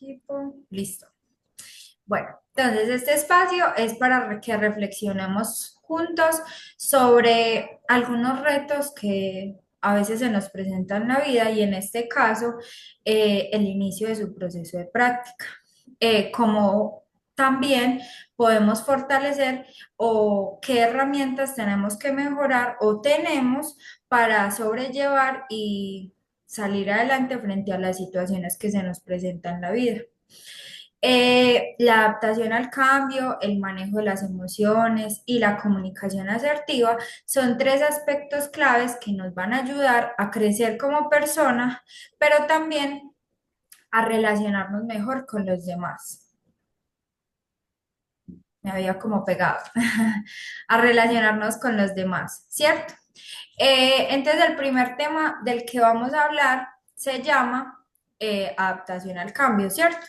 Equipo, listo. Bueno, entonces este espacio es para que reflexionemos juntos sobre algunos retos que a veces se nos presentan en la vida y en este caso el inicio de su proceso de práctica. Como también podemos fortalecer o qué herramientas tenemos que mejorar o tenemos para sobrellevar y salir adelante frente a las situaciones que se nos presentan en la vida. La adaptación al cambio, el manejo de las emociones y la comunicación asertiva son tres aspectos claves que nos van a ayudar a crecer como persona, pero también a relacionarnos mejor con los demás. Me había como pegado a relacionarnos con los demás, ¿cierto? Entonces, el primer tema del que vamos a hablar se llama adaptación al cambio, ¿cierto?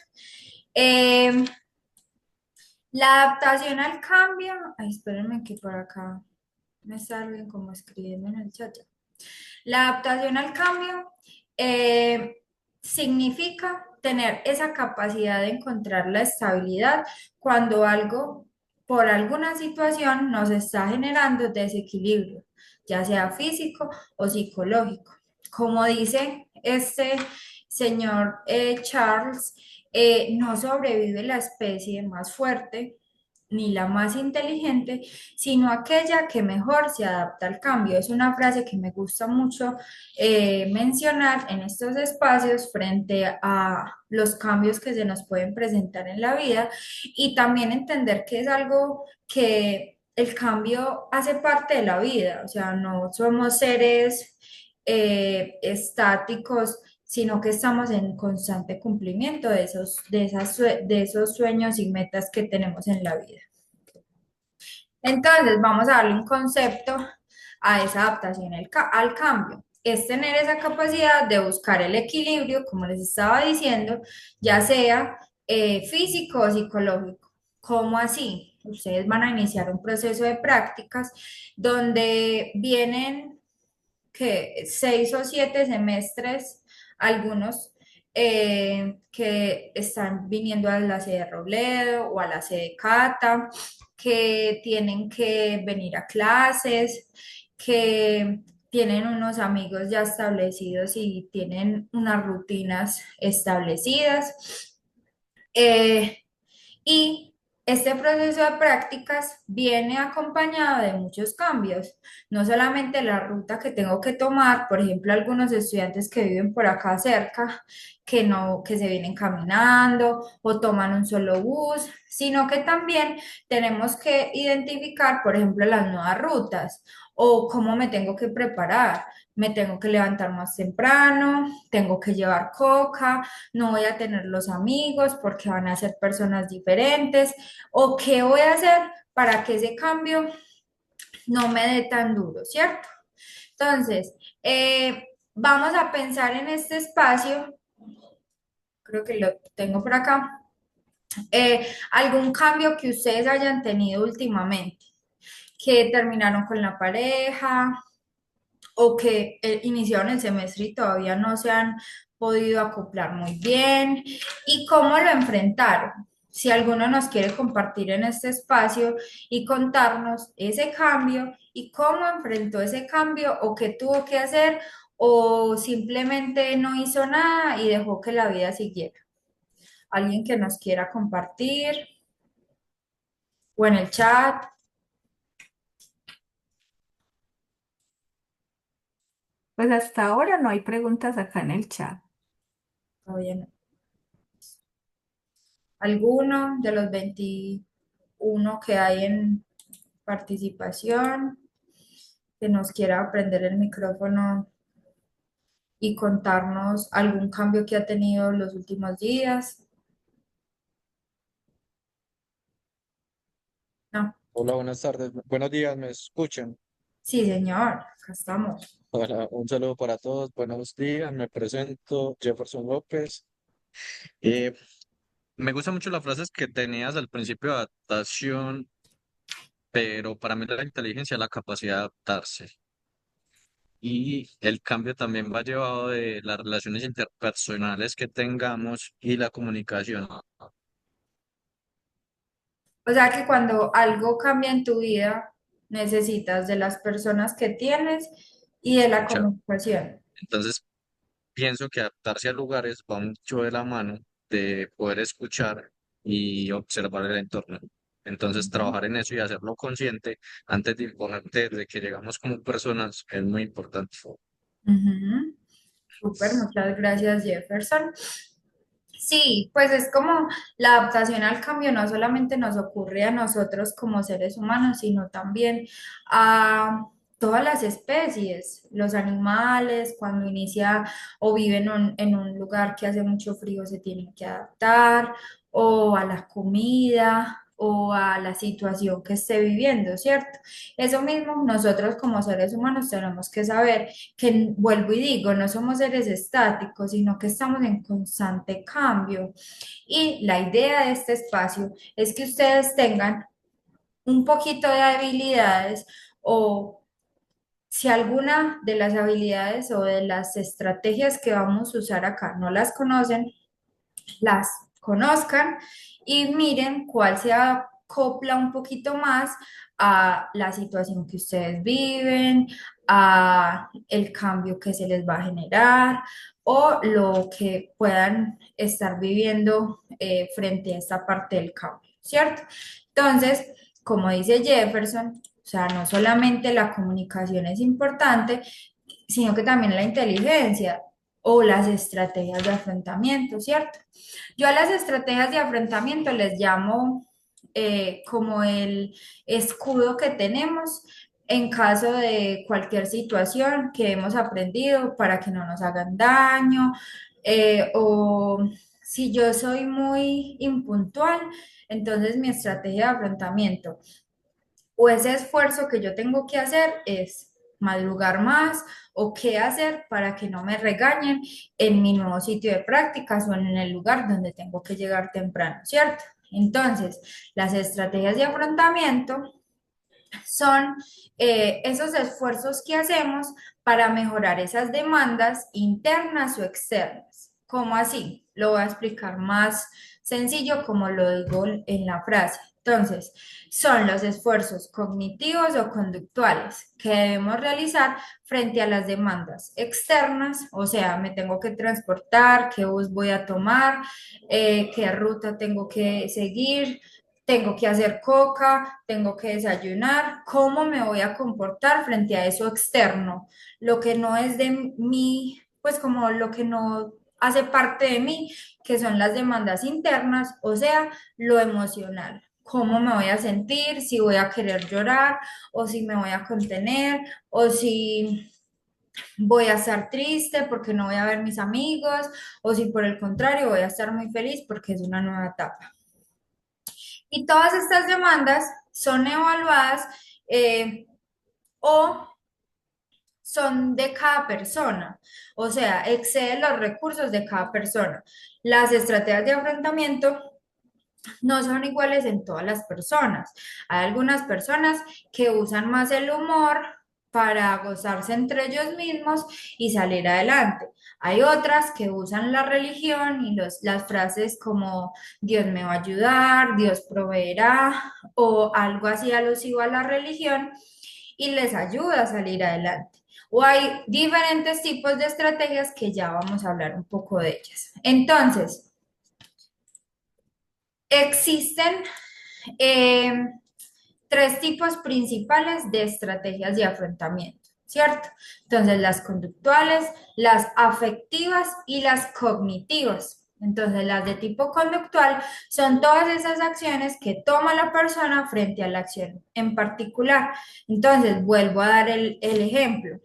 Eh, La adaptación al cambio, ay, espérenme que por acá me salen como escribiendo en el chat. Ya. La adaptación al cambio eh, significa tener esa capacidad de encontrar la estabilidad cuando algo, por alguna situación, nos está generando desequilibrio, ya sea físico o psicológico. Como dice este señor Charles, no sobrevive la especie más fuerte ni la más inteligente, sino aquella que mejor se adapta al cambio. Es una frase que me gusta mucho mencionar en estos espacios frente a los cambios que se nos pueden presentar en la vida y también entender que es algo que el cambio hace parte de la vida, o sea, no somos seres estáticos, sino que estamos en constante cumplimiento de esos sueños y metas que tenemos en la vida. Entonces, vamos a darle un concepto a esa adaptación al cambio. Es tener esa capacidad de buscar el equilibrio, como les estaba diciendo, ya sea físico o psicológico. ¿Cómo así? Ustedes van a iniciar un proceso de prácticas donde vienen que 6 o 7 semestres, algunos que están viniendo a la sede de Robledo o a la sede de Cata, que tienen que venir a clases, que tienen unos amigos ya establecidos y tienen unas rutinas establecidas. Eh, y este proceso de prácticas viene acompañado de muchos cambios, no solamente la ruta que tengo que tomar, por ejemplo, algunos estudiantes que viven por acá cerca, que no, que se vienen caminando o toman un solo bus, sino que también tenemos que identificar, por ejemplo, las nuevas rutas o cómo me tengo que preparar. Me tengo que levantar más temprano, tengo que llevar coca, no voy a tener los amigos porque van a ser personas diferentes, o qué voy a hacer para que ese cambio no me dé tan duro, ¿cierto? Entonces, vamos a pensar en este espacio, creo que lo tengo por acá, algún cambio que ustedes hayan tenido últimamente, que terminaron con la pareja o que iniciaron el semestre y todavía no se han podido acoplar muy bien y cómo lo enfrentaron. Si alguno nos quiere compartir en este espacio y contarnos ese cambio y cómo enfrentó ese cambio o qué tuvo que hacer o simplemente no hizo nada y dejó que la vida siguiera. Alguien que nos quiera compartir o en el chat. Pues hasta ahora no hay preguntas acá en el chat. Todavía no. Alguno de los 21 que hay en participación, que nos quiera prender el micrófono y contarnos algún cambio que ha tenido los últimos días. No, Hola, buenas tardes. Buenos días, ¿me escuchan? sí, señor, acá estamos. Hola, un saludo para todos. Buenos días, me presento Jefferson López. Eh, Me gusta mucho las frases que tenías al principio de adaptación, pero para mí la inteligencia es la capacidad de adaptarse. y el cambio también va llevado de las relaciones interpersonales que tengamos y la comunicación. O sea que cuando algo cambia en tu vida, necesitas de las personas que tienes y de la Escuchar. comunicación. Entonces, pienso que adaptarse a lugares va mucho de la mano de poder escuchar y observar el entorno. Entonces, Ujú. trabajar en eso y hacerlo consciente antes de imponerte de que llegamos como personas es muy importante. Ujú. Súper, muchas gracias, Jefferson. Sí, pues es como la adaptación al cambio no solamente nos ocurre a nosotros como seres humanos, sino también a todas las especies, los animales, cuando inicia o viven en un lugar que hace mucho frío, se tienen que adaptar, o a la comida, o a la situación que esté viviendo, ¿cierto? Eso mismo, nosotros como seres humanos tenemos que saber que vuelvo y digo, no somos seres estáticos, sino que estamos en constante cambio. Y la idea de este espacio es que ustedes tengan un poquito de habilidades o si alguna de las habilidades o de las estrategias que vamos a usar acá no las conocen, las conozcan y miren cuál se acopla un poquito más a la situación que ustedes viven, a el cambio que se les va a generar o lo que puedan estar viviendo frente a esta parte del cambio, ¿cierto? Entonces, como dice Jefferson, o sea, no solamente la comunicación es importante, sino que también la inteligencia o las estrategias de afrontamiento, ¿cierto? Yo a las estrategias de afrontamiento les llamo como el escudo que tenemos en caso de cualquier situación que hemos aprendido para que no nos hagan daño o si yo soy muy impuntual, entonces mi estrategia de afrontamiento o ese esfuerzo que yo tengo que hacer es madrugar más o qué hacer para que no me regañen en mi nuevo sitio de prácticas o en el lugar donde tengo que llegar temprano, ¿cierto? Entonces, las estrategias de afrontamiento son esos esfuerzos que hacemos para mejorar esas demandas internas o externas. ¿Cómo así? Lo voy a explicar más sencillo como lo digo en la frase. Entonces, son los esfuerzos cognitivos o conductuales que debemos realizar frente a las demandas externas, o sea, me tengo que transportar, qué bus voy a tomar, qué ruta tengo que seguir, tengo que hacer coca, tengo que desayunar, cómo me voy a comportar frente a eso externo, lo que no es de mí, pues como lo que no hace parte de mí, que son las demandas internas, o sea, lo emocional. ¿Cómo me voy a sentir? Si voy a querer llorar o si me voy a contener o si voy a estar triste porque no voy a ver mis amigos o si por el contrario voy a estar muy feliz porque es una nueva etapa. Y todas estas demandas son evaluadas o son de cada persona, o sea, exceden los recursos de cada persona. Las estrategias de afrontamiento no son iguales en todas las personas. Hay algunas personas que usan más el humor para gozarse entre ellos mismos y salir adelante. Hay otras que usan la religión y las frases como Dios me va a ayudar, Dios proveerá o algo así alusivo a la religión y les ayuda a salir adelante. O hay diferentes tipos de estrategias que ya vamos a hablar un poco de ellas. Entonces, existen eh, tres tipos principales de estrategias de afrontamiento, ¿cierto? Entonces, las conductuales, las afectivas y las cognitivas. Entonces, las de tipo conductual son todas esas acciones que toma la persona frente a la acción en particular. Entonces, vuelvo a dar el ejemplo.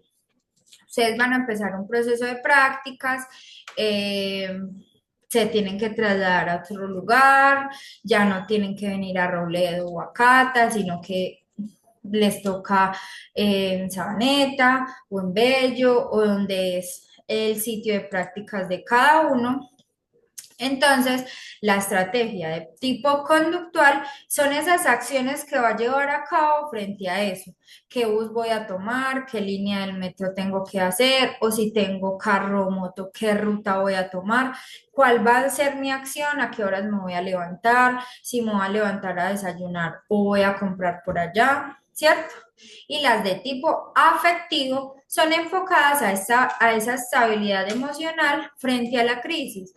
Ustedes van a empezar un proceso de prácticas, se tienen que trasladar a otro lugar, ya no tienen que venir a Robledo o a Cata, sino que les toca en Sabaneta o en Bello o donde es el sitio de prácticas de cada uno. Entonces, La estrategia de tipo conductual son esas acciones que va a llevar a cabo frente a eso. ¿Qué bus voy a tomar? ¿Qué línea del metro tengo que hacer? O si tengo carro o moto, ¿qué ruta voy a tomar? ¿Cuál va a ser mi acción? ¿A qué horas me voy a levantar? Si me voy a levantar a desayunar o voy a comprar por allá, ¿cierto? Y las de tipo afectivo son enfocadas a esa estabilidad emocional frente a la crisis.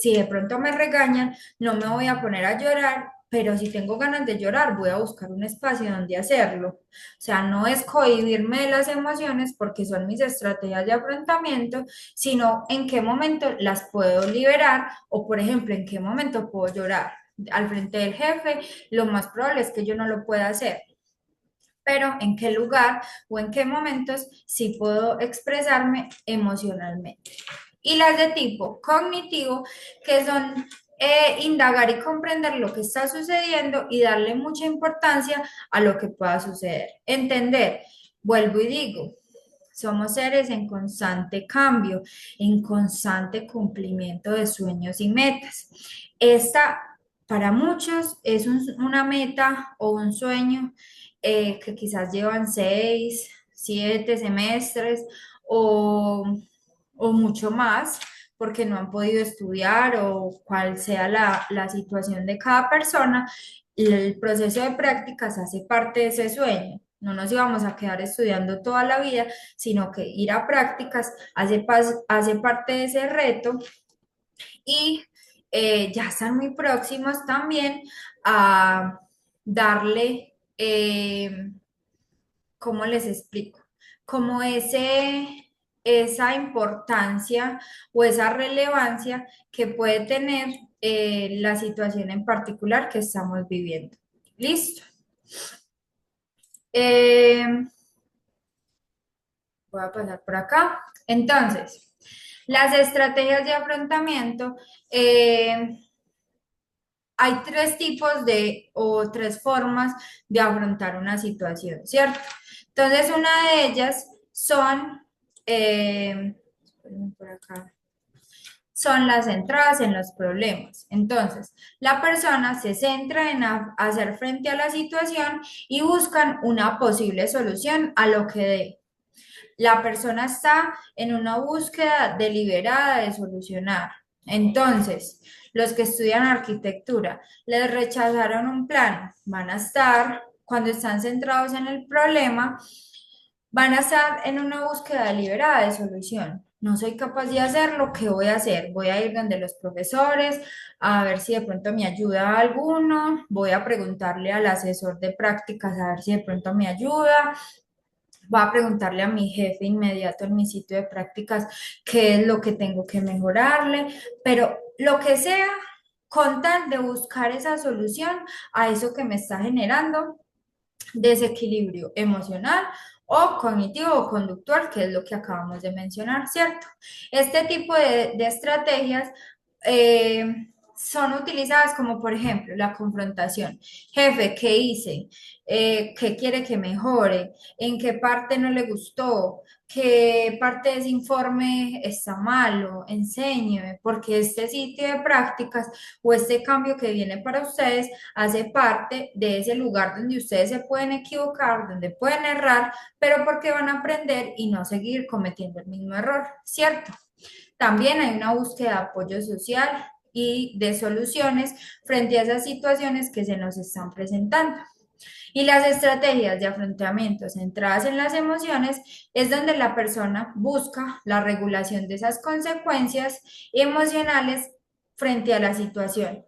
Si de pronto me regañan, no me voy a poner a llorar, pero si tengo ganas de llorar, voy a buscar un espacio donde hacerlo. O sea, no es cohibirme de las emociones porque son mis estrategias de afrontamiento, sino en qué momento las puedo liberar o, por ejemplo, en qué momento puedo llorar. Al frente del jefe, lo más probable es que yo no lo pueda hacer, pero en qué lugar o en qué momentos sí puedo expresarme emocionalmente. Y las de tipo cognitivo, que son indagar y comprender lo que está sucediendo y darle mucha importancia a lo que pueda suceder. Entender, vuelvo y digo, somos seres en constante cambio, en constante cumplimiento de sueños y metas. Esta, para muchos, es una meta o un sueño que quizás llevan 6, 7 semestres o, o mucho más porque no han podido estudiar o cual sea la situación de cada persona. El proceso de prácticas hace parte de ese sueño. No nos íbamos a quedar estudiando toda la vida, sino que ir a prácticas hace parte de ese reto y ya están muy próximos también a darle, ¿cómo les explico? Como esa importancia o esa relevancia que puede tener la situación en particular que estamos viviendo. ¿Listo? Eh, Voy a pasar por acá. Entonces, las estrategias de afrontamiento, eh, hay tres tipos o tres formas de afrontar una situación, ¿cierto? Entonces, una de ellas espérenme por acá, son las centradas en los problemas. Entonces, la persona se centra en hacer frente a la situación y buscan una posible solución a lo que dé. La persona está en una búsqueda deliberada de solucionar. Entonces, los que estudian arquitectura les rechazaron un plan, van a estar, cuando están centrados en el problema, van a estar en una búsqueda deliberada de solución. No soy capaz de hacerlo, ¿qué voy a hacer? Voy a ir donde los profesores a ver si de pronto me ayuda alguno, voy a preguntarle al asesor de prácticas a ver si de pronto me ayuda, voy a preguntarle a mi jefe inmediato en mi sitio de prácticas qué es lo que tengo que mejorarle, pero lo que sea, con tal de buscar esa solución a eso que me está generando desequilibrio emocional o cognitivo o conductual, que es lo que acabamos de mencionar, ¿cierto? Este tipo de estrategias son utilizadas como, por ejemplo, la confrontación. Jefe, ¿qué hice? ¿Qué quiere que mejore? ¿En qué parte no le gustó? ¿Qué parte de ese informe está malo? Enséñeme, porque este sitio de prácticas o este cambio que viene para ustedes hace parte de ese lugar donde ustedes se pueden equivocar, donde pueden errar, pero porque van a aprender y no seguir cometiendo el mismo error, ¿cierto? También hay una búsqueda de apoyo social y de soluciones frente a esas situaciones que se nos están presentando. Y las estrategias de afrontamiento centradas en las emociones es donde la persona busca la regulación de esas consecuencias emocionales frente a la situación.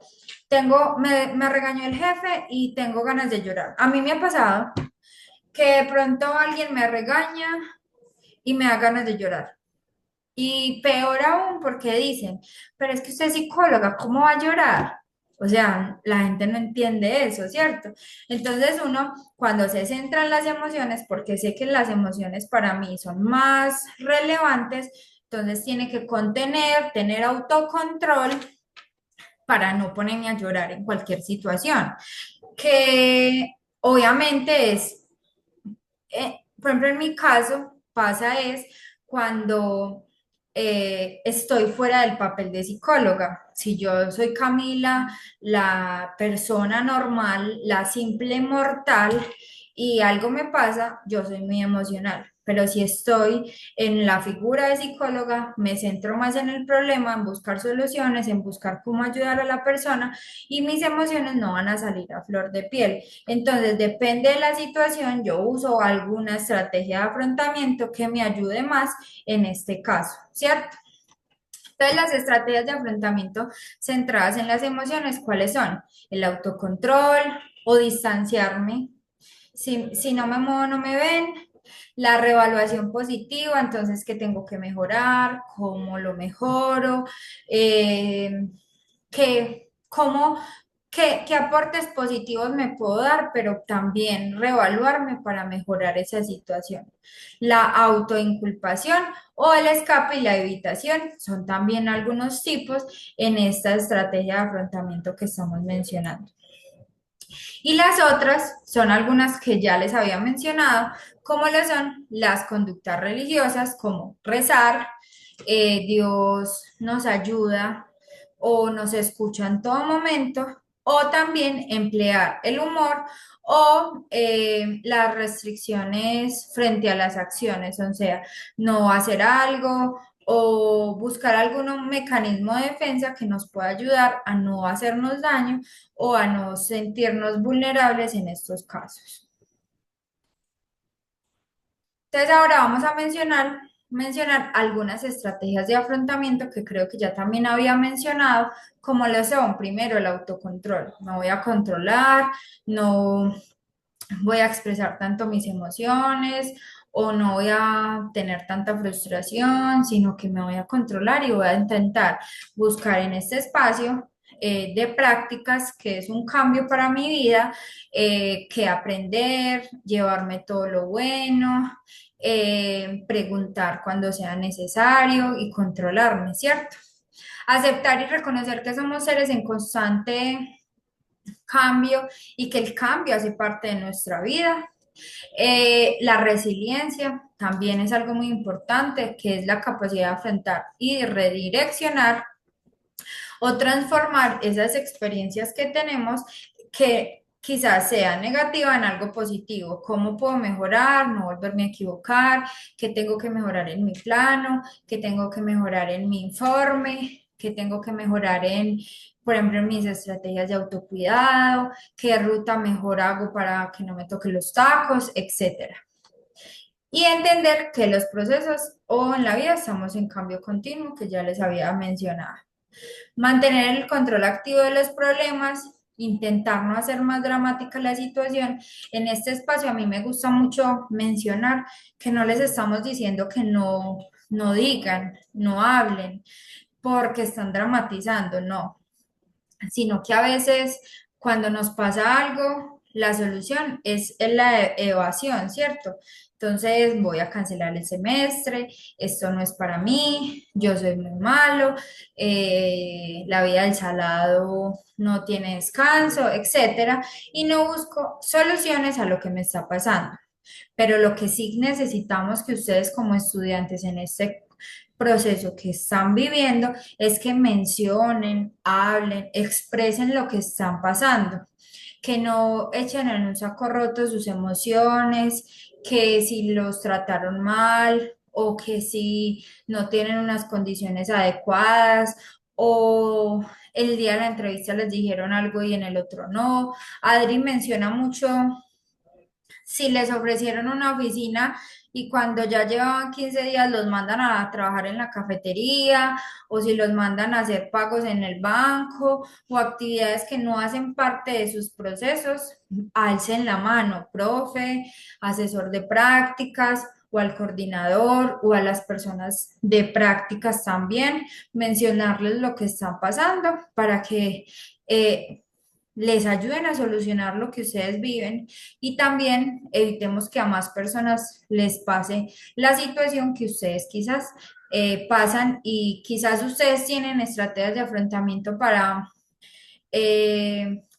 Me regañó el jefe y tengo ganas de llorar. A mí me ha pasado que de pronto alguien me regaña y me da ganas de llorar. Y peor aún porque dicen, pero es que usted es psicóloga, ¿cómo va a llorar? O sea, la gente no entiende eso, ¿cierto? Entonces uno, cuando se centra en las emociones, porque sé que las emociones para mí son más relevantes, entonces tiene que contener, tener autocontrol para no ponerme a llorar en cualquier situación. Que obviamente por ejemplo, en mi caso pasa es cuando estoy fuera del papel de psicóloga. Si yo soy Camila, la persona normal, la simple mortal, y algo me pasa, yo soy muy emocional. Pero si estoy en la figura de psicóloga, me centro más en el problema, en buscar soluciones, en buscar cómo ayudar a la persona y mis emociones no van a salir a flor de piel. Entonces, depende de la situación, yo uso alguna estrategia de afrontamiento que me ayude más en este caso, ¿cierto? Entonces, las estrategias de afrontamiento centradas en las emociones, ¿cuáles son? El autocontrol o distanciarme. Si no me muevo, no me ven. La reevaluación positiva, entonces, ¿qué tengo que mejorar? ¿Cómo lo mejoro? Eh, cómo, qué aportes positivos me puedo dar, pero también reevaluarme para mejorar esa situación. La autoinculpación o el escape y la evitación son también algunos tipos en esta estrategia de afrontamiento que estamos mencionando. Y las otras son algunas que ya les había mencionado, como lo son las conductas religiosas, como rezar, Dios nos ayuda o nos escucha en todo momento, o también emplear el humor o las restricciones frente a las acciones, o sea, no hacer algo o buscar algún mecanismo de defensa que nos pueda ayudar a no hacernos daño o a no sentirnos vulnerables en estos casos. Entonces ahora vamos a mencionar algunas estrategias de afrontamiento que creo que ya también había mencionado, como lo son primero el autocontrol. Me voy a controlar, no voy a expresar tanto mis emociones o no voy a tener tanta frustración, sino que me voy a controlar y voy a intentar buscar en este espacio de prácticas, que es un cambio para mi vida, que aprender, llevarme todo lo bueno, preguntar cuando sea necesario y controlarme, ¿cierto? Aceptar y reconocer que somos seres en constante cambio y que el cambio hace parte de nuestra vida. La resiliencia también es algo muy importante, que es la capacidad de afrontar y redireccionar o transformar esas experiencias que tenemos que quizás sean negativas en algo positivo. ¿Cómo puedo mejorar? No volverme a equivocar. ¿Qué tengo que mejorar en mi plano? ¿Qué tengo que mejorar en mi informe? ¿Qué tengo que mejorar en, por ejemplo, en mis estrategias de autocuidado? ¿Qué ruta mejor hago para que no me toquen los tacos, etcétera? Y entender que los procesos o en la vida estamos en cambio continuo, que ya les había mencionado. Mantener el control activo de los problemas, intentar no hacer más dramática la situación. En este espacio a mí me gusta mucho mencionar que no les estamos diciendo que no digan, no hablen, porque están dramatizando, no, sino que a veces cuando nos pasa algo, la solución es la evasión, ¿cierto? Entonces voy a cancelar el semestre, esto no es para mí, yo soy muy malo, la vida del salado no tiene descanso, etcétera, y no busco soluciones a lo que me está pasando. Pero lo que sí necesitamos que ustedes como estudiantes en este proceso que están viviendo es que mencionen, hablen, expresen lo que están pasando, que no echen en un saco roto sus emociones, que si los trataron mal o que si no tienen unas condiciones adecuadas o el día de la entrevista les dijeron algo y en el otro no. Adri menciona mucho si les ofrecieron una oficina y cuando ya llevaban 15 días los mandan a trabajar en la cafetería o si los mandan a hacer pagos en el banco o actividades que no hacen parte de sus procesos, alcen la mano, profe, asesor de prácticas o al coordinador o a las personas de prácticas también, mencionarles lo que está pasando para que les ayuden a solucionar lo que ustedes viven y también evitemos que a más personas les pase la situación que ustedes quizás pasan y quizás ustedes tienen estrategias de afrontamiento para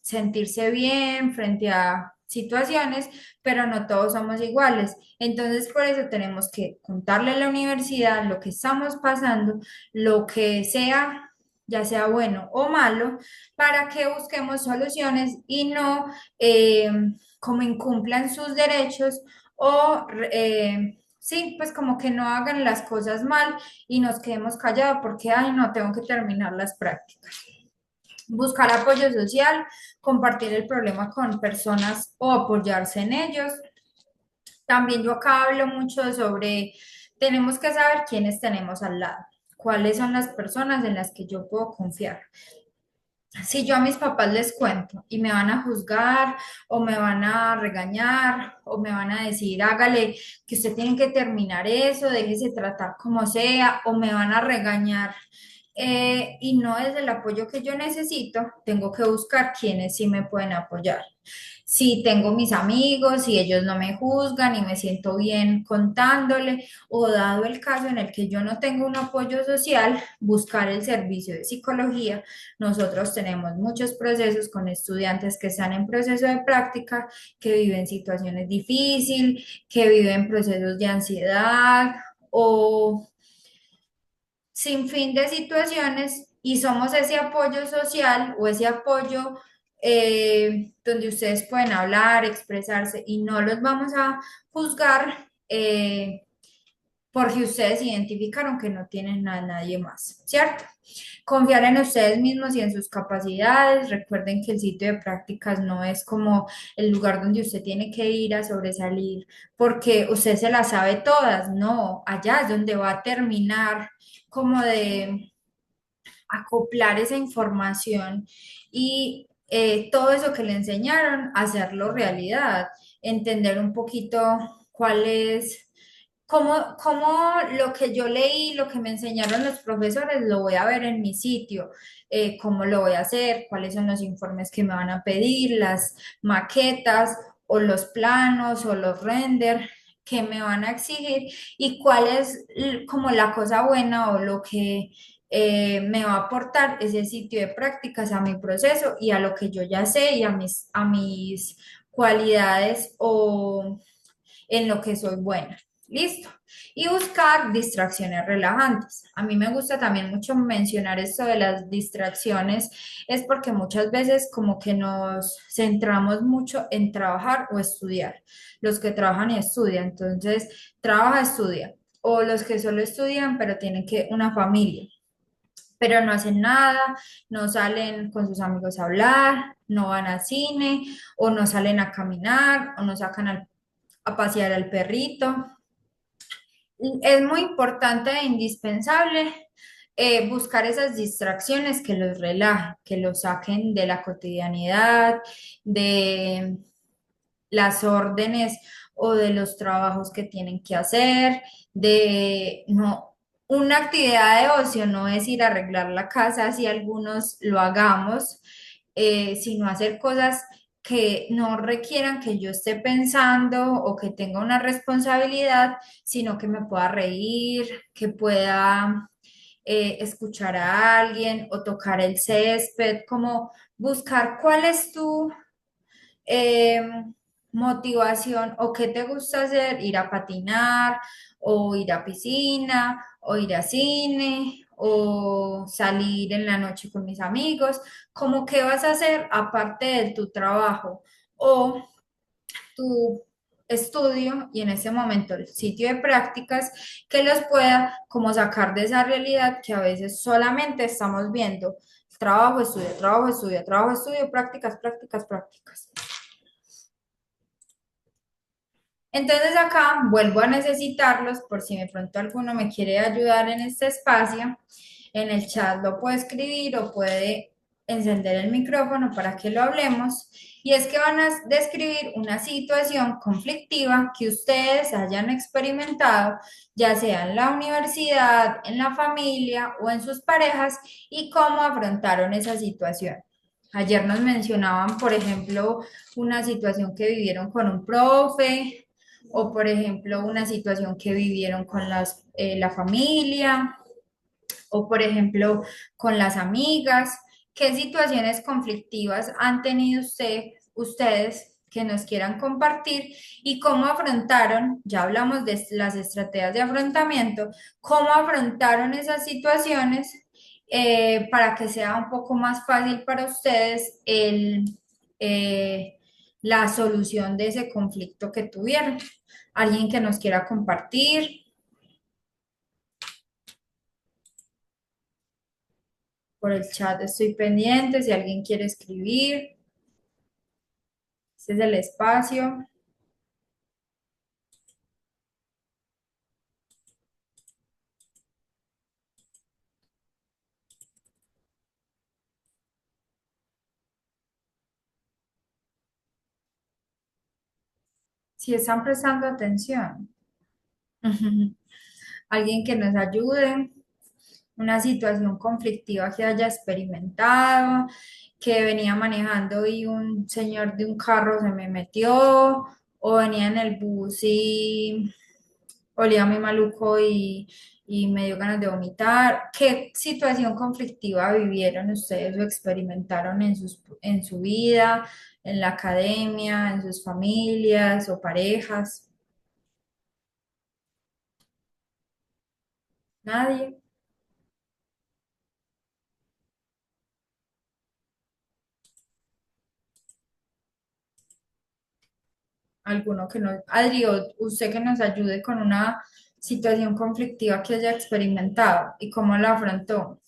sentirse bien frente a situaciones, pero no todos somos iguales. Entonces, por eso tenemos que contarle a la universidad lo que estamos pasando, lo que sea, ya sea bueno o malo, para que busquemos soluciones y no como incumplan sus derechos o sí, pues como que no hagan las cosas mal y nos quedemos callados porque, ay, no, tengo que terminar las prácticas. Buscar apoyo social, compartir el problema con personas o apoyarse en ellos. También yo acá hablo mucho sobre, tenemos que saber quiénes tenemos al lado, cuáles son las personas en las que yo puedo confiar. Si yo a mis papás les cuento y me van a juzgar o me van a regañar o me van a decir, hágale, que usted tiene que terminar eso, déjese tratar como sea, o me van a regañar y no es el apoyo que yo necesito, tengo que buscar quienes sí me pueden apoyar. Si tengo mis amigos, si ellos no me juzgan y me siento bien contándole, o dado el caso en el que yo no tengo un apoyo social, buscar el servicio de psicología. Nosotros tenemos muchos procesos con estudiantes que están en proceso de práctica, que viven situaciones difíciles, que viven procesos de ansiedad o sin fin de situaciones y somos ese apoyo social o ese apoyo donde ustedes pueden hablar, expresarse y no los vamos a juzgar porque ustedes identificaron que no tienen a nadie más, ¿cierto? Confiar en ustedes mismos y en sus capacidades. Recuerden que el sitio de prácticas no es como el lugar donde usted tiene que ir a sobresalir porque usted se las sabe todas. No, allá es donde va a terminar como de acoplar esa información y todo eso que le enseñaron, hacerlo realidad, entender un poquito cuál es, cómo lo que yo leí, lo que me enseñaron los profesores, lo voy a ver en mi sitio, cómo lo voy a hacer, cuáles son los informes que me van a pedir, las maquetas o los planos o los render que me van a exigir y cuál es como la cosa buena o lo que me va a aportar ese sitio de prácticas a mi proceso y a lo que yo ya sé y a mis cualidades o en lo que soy buena. Listo. Y buscar distracciones relajantes. A mí me gusta también mucho mencionar esto de las distracciones, es porque muchas veces como que nos centramos mucho en trabajar o estudiar. Los que trabajan y estudian, entonces trabaja, estudia. O los que solo estudian, pero tienen que una familia pero no hacen nada, no salen con sus amigos a hablar, no van al cine, o no salen a caminar, o no sacan a pasear al perrito. Es muy importante e indispensable buscar esas distracciones que los relajen, que los saquen de la cotidianidad, de las órdenes o de los trabajos que tienen que hacer, de no, una actividad de ocio no es ir a arreglar la casa, si algunos lo hagamos, sino hacer cosas que no requieran que yo esté pensando o que tenga una responsabilidad, sino que me pueda reír, que pueda escuchar a alguien o tocar el césped, como buscar cuál es tu eh, motivación o qué te gusta hacer, ir a patinar o ir a piscina o ir a cine o salir en la noche con mis amigos, como qué vas a hacer aparte de tu trabajo o tu estudio y en ese momento el sitio de prácticas que los pueda como sacar de esa realidad que a veces solamente estamos viendo trabajo, estudio, trabajo, estudio, trabajo, estudio, prácticas, prácticas, prácticas. Entonces acá vuelvo a necesitarlos por si de pronto alguno me quiere ayudar en este espacio. En el chat lo puede escribir o puede encender el micrófono para que lo hablemos. Y es que van a describir una situación conflictiva que ustedes hayan experimentado, ya sea en la universidad, en la familia o en sus parejas, y cómo afrontaron esa situación. Ayer nos mencionaban, por ejemplo, una situación que vivieron con un profe o por ejemplo una situación que vivieron con la familia o por ejemplo con las amigas. ¿Qué situaciones conflictivas han tenido ustedes que nos quieran compartir y cómo afrontaron, ya hablamos de las estrategias de afrontamiento, cómo afrontaron esas situaciones para que sea un poco más fácil para ustedes eh, la solución de ese conflicto que tuvieron. ¿Alguien que nos quiera compartir? Por el chat estoy pendiente, si alguien quiere escribir, este es el espacio. Si están prestando atención. Alguien que nos ayude, una situación conflictiva que haya experimentado, que venía manejando y un señor de un carro se me metió, o venía en el bus y olía muy maluco y me dio ganas de vomitar. ¿Qué situación conflictiva vivieron ustedes o experimentaron en su vida, en la academia, en sus familias o parejas? Nadie. Alguno que no. Adri, usted que nos ayude con una situación conflictiva que haya experimentado y cómo la afrontó.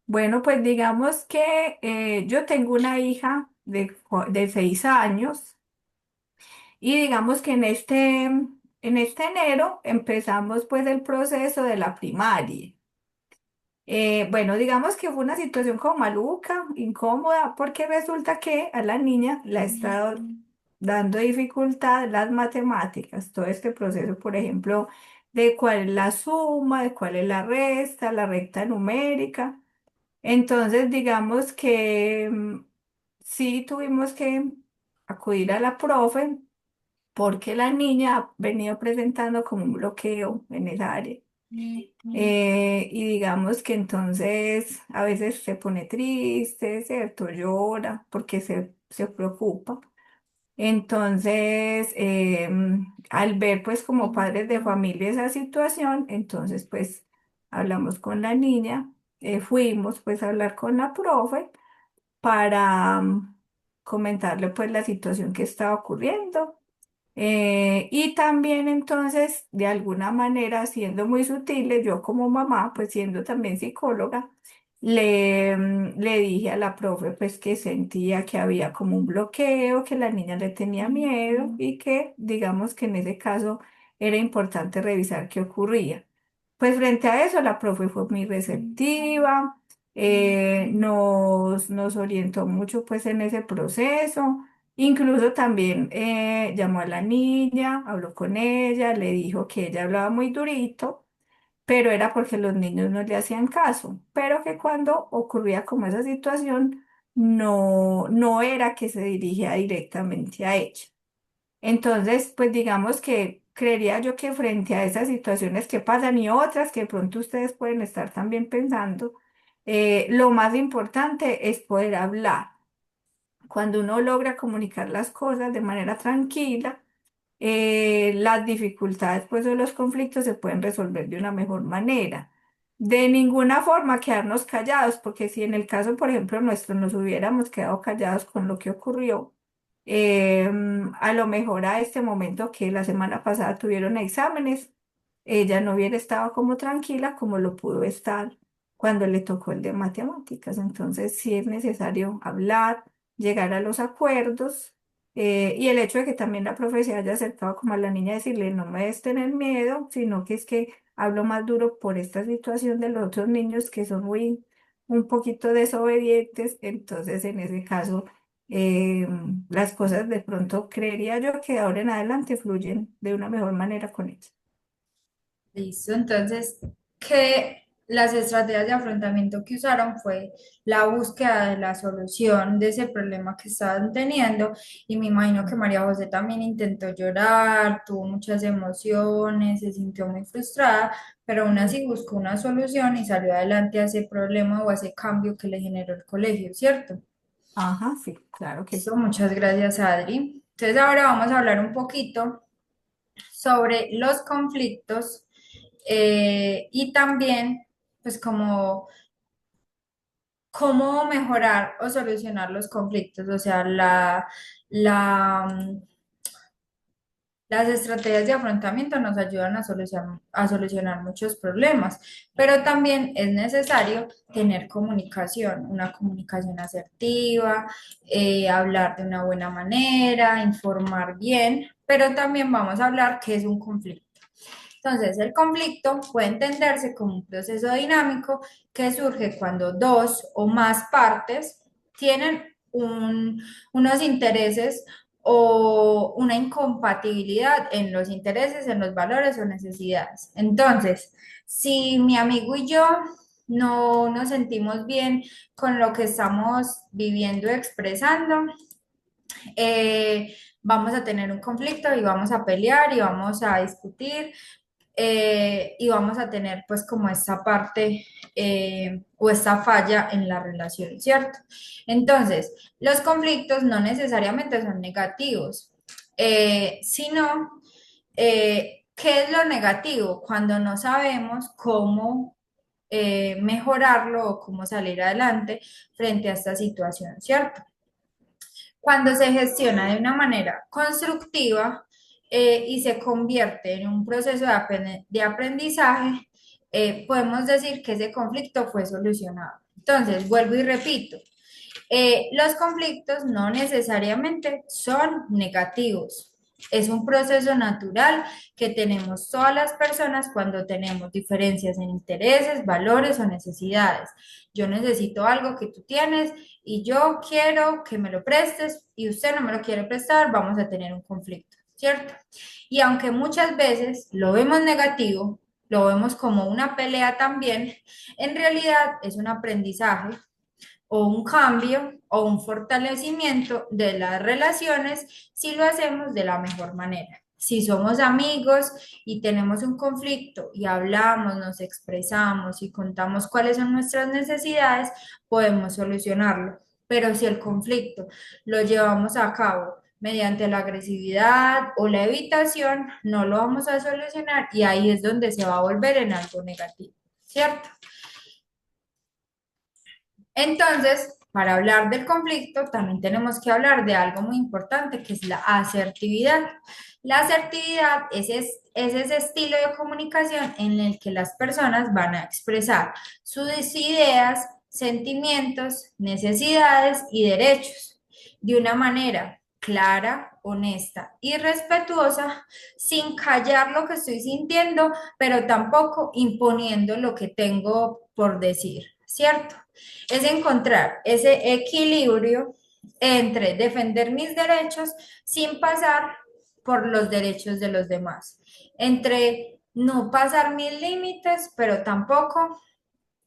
Bueno, pues digamos que yo tengo una hija de 6 años y digamos que en este enero empezamos pues el proceso de la primaria. Bueno, digamos que fue una situación como maluca, incómoda, porque resulta que a la niña le ha estado dando dificultad las matemáticas, todo este proceso, por ejemplo, de cuál es la suma, de cuál es la recta numérica. Entonces, digamos que sí tuvimos que acudir a la profe porque la niña ha venido presentando como un bloqueo en esa área. Y digamos que entonces a veces se pone triste, ¿cierto? Llora porque se preocupa. Entonces, al ver pues como padres de familia esa situación, entonces pues hablamos con la niña, fuimos pues a hablar con la profe para comentarle pues la situación que estaba ocurriendo. Y también entonces, de alguna manera, siendo muy sutiles, yo como mamá, pues siendo también psicóloga, le dije a la profe pues que sentía que había como un bloqueo, que la niña le tenía miedo y que digamos que en ese caso era importante revisar qué ocurría. Pues frente a eso la profe fue muy receptiva, nos orientó mucho pues en ese proceso. Incluso también llamó a la niña, habló con ella, le dijo que ella hablaba muy durito, pero era porque los niños no le hacían caso, pero que cuando ocurría como esa situación, no era que se dirigía directamente a ella. Entonces, pues digamos que creería yo que frente a esas situaciones que pasan y otras que de pronto ustedes pueden estar también pensando, lo más importante es poder hablar. Cuando uno logra comunicar las cosas de manera tranquila, las dificultades pues, o los conflictos se pueden resolver de una mejor manera. De ninguna forma quedarnos callados, porque si en el caso, por ejemplo, nuestro nos hubiéramos quedado callados con lo que ocurrió, a lo mejor a este momento que la semana pasada tuvieron exámenes, ella no hubiera estado como tranquila como lo pudo estar cuando le tocó el de matemáticas. Entonces, sí es necesario hablar, llegar a los acuerdos, y el hecho de que también la profesora haya acercado como a la niña a decirle no me des tener miedo, sino que es que hablo más duro por esta situación de los otros niños que son muy un poquito desobedientes, entonces en ese caso eh, las cosas de pronto creería yo que de ahora en adelante fluyen de una mejor manera con ella. Listo, entonces, ¿qué? las estrategias de afrontamiento que usaron fue la búsqueda de la solución de ese problema que estaban teniendo y me imagino que María José también intentó llorar, tuvo muchas emociones, se sintió muy frustrada, pero aún así buscó una solución y salió adelante a ese problema o a ese cambio que le generó el colegio, ¿cierto? Ajá, sí, claro que Listo, sí. muchas gracias, Adri. Entonces ahora vamos a hablar un poquito sobre los conflictos y también, pues, como cómo mejorar o solucionar los conflictos, o sea, la, las estrategias de afrontamiento nos ayudan a solucionar muchos problemas, pero también es necesario tener comunicación, una comunicación asertiva, hablar de una buena manera, informar bien, pero también vamos a hablar qué es un conflicto. Entonces, el conflicto puede entenderse como un proceso dinámico que surge cuando dos o más partes tienen unos intereses o una incompatibilidad en los intereses, en los valores o necesidades. Entonces, si mi amigo y yo no nos sentimos bien con lo que estamos viviendo y expresando, vamos a tener un conflicto y vamos a pelear y vamos a discutir y vamos a tener pues como esta parte o esta falla en la relación, ¿cierto? Entonces, los conflictos no necesariamente son negativos, sino ¿qué es lo negativo? Cuando no sabemos cómo mejorarlo o cómo salir adelante frente a esta situación, ¿cierto? Cuando se gestiona de una manera constructiva y se convierte en un proceso de aprendizaje, podemos decir que ese conflicto fue solucionado. Entonces, vuelvo y repito, los conflictos no necesariamente son negativos. Es un proceso natural que tenemos todas las personas cuando tenemos diferencias en intereses, valores o necesidades. Yo necesito algo que tú tienes y yo quiero que me lo prestes y usted no me lo quiere prestar, vamos a tener un conflicto, ¿cierto? Y aunque muchas veces lo vemos negativo, lo vemos como una pelea también, en realidad es un aprendizaje o un cambio o un fortalecimiento de las relaciones si lo hacemos de la mejor manera. Si somos amigos y tenemos un conflicto y hablamos, nos expresamos y contamos cuáles son nuestras necesidades, podemos solucionarlo. Pero si el conflicto lo llevamos a cabo mediante la agresividad o la evitación, no lo vamos a solucionar y ahí es donde se va a volver en algo negativo, ¿cierto? Entonces, para hablar del conflicto, también tenemos que hablar de algo muy importante, que es la asertividad. La asertividad es ese estilo de comunicación en el que las personas van a expresar sus ideas, sentimientos, necesidades y derechos de una manera clara, honesta y respetuosa, sin callar lo que estoy sintiendo, pero tampoco imponiendo lo que tengo por decir, ¿cierto? Es encontrar ese equilibrio entre defender mis derechos sin pasar por los derechos de los demás, entre no pasar mis límites, pero tampoco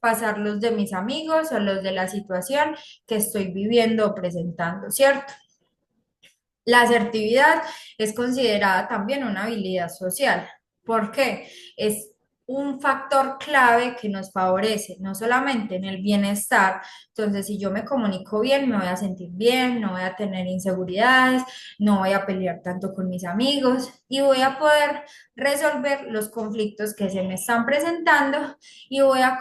pasar los de mis amigos o los de la situación que estoy viviendo o presentando, ¿cierto? La asertividad es considerada también una habilidad social. ¿Por qué? Es un factor clave que nos favorece, no solamente en el bienestar. Entonces, si yo me comunico bien, me voy a sentir bien, no voy a tener inseguridades, no voy a pelear tanto con mis amigos y voy a poder resolver los conflictos que se me están presentando y voy a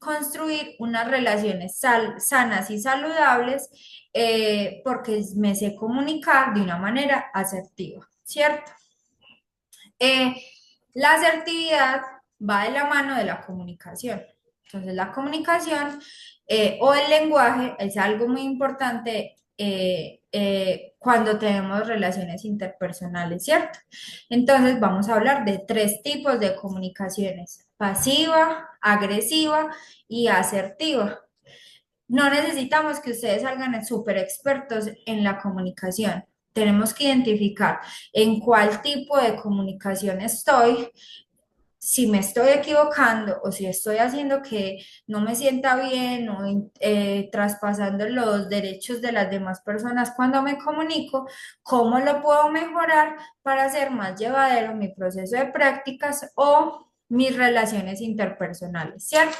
construir unas relaciones sanas y saludables porque me sé comunicar de una manera asertiva, ¿cierto? Eh, la asertividad va de la mano de la comunicación. Entonces, la comunicación o el lenguaje es algo muy importante cuando tenemos relaciones interpersonales, ¿cierto? Entonces, vamos a hablar de tres tipos de comunicaciones: pasiva, agresiva y asertiva. No necesitamos que ustedes salgan súper expertos en la comunicación. Tenemos que identificar en cuál tipo de comunicación estoy, si me estoy equivocando o si estoy haciendo que no me sienta bien o traspasando los derechos de las demás personas cuando me comunico, cómo lo puedo mejorar para hacer más llevadero mi proceso de prácticas o mis relaciones interpersonales, ¿cierto?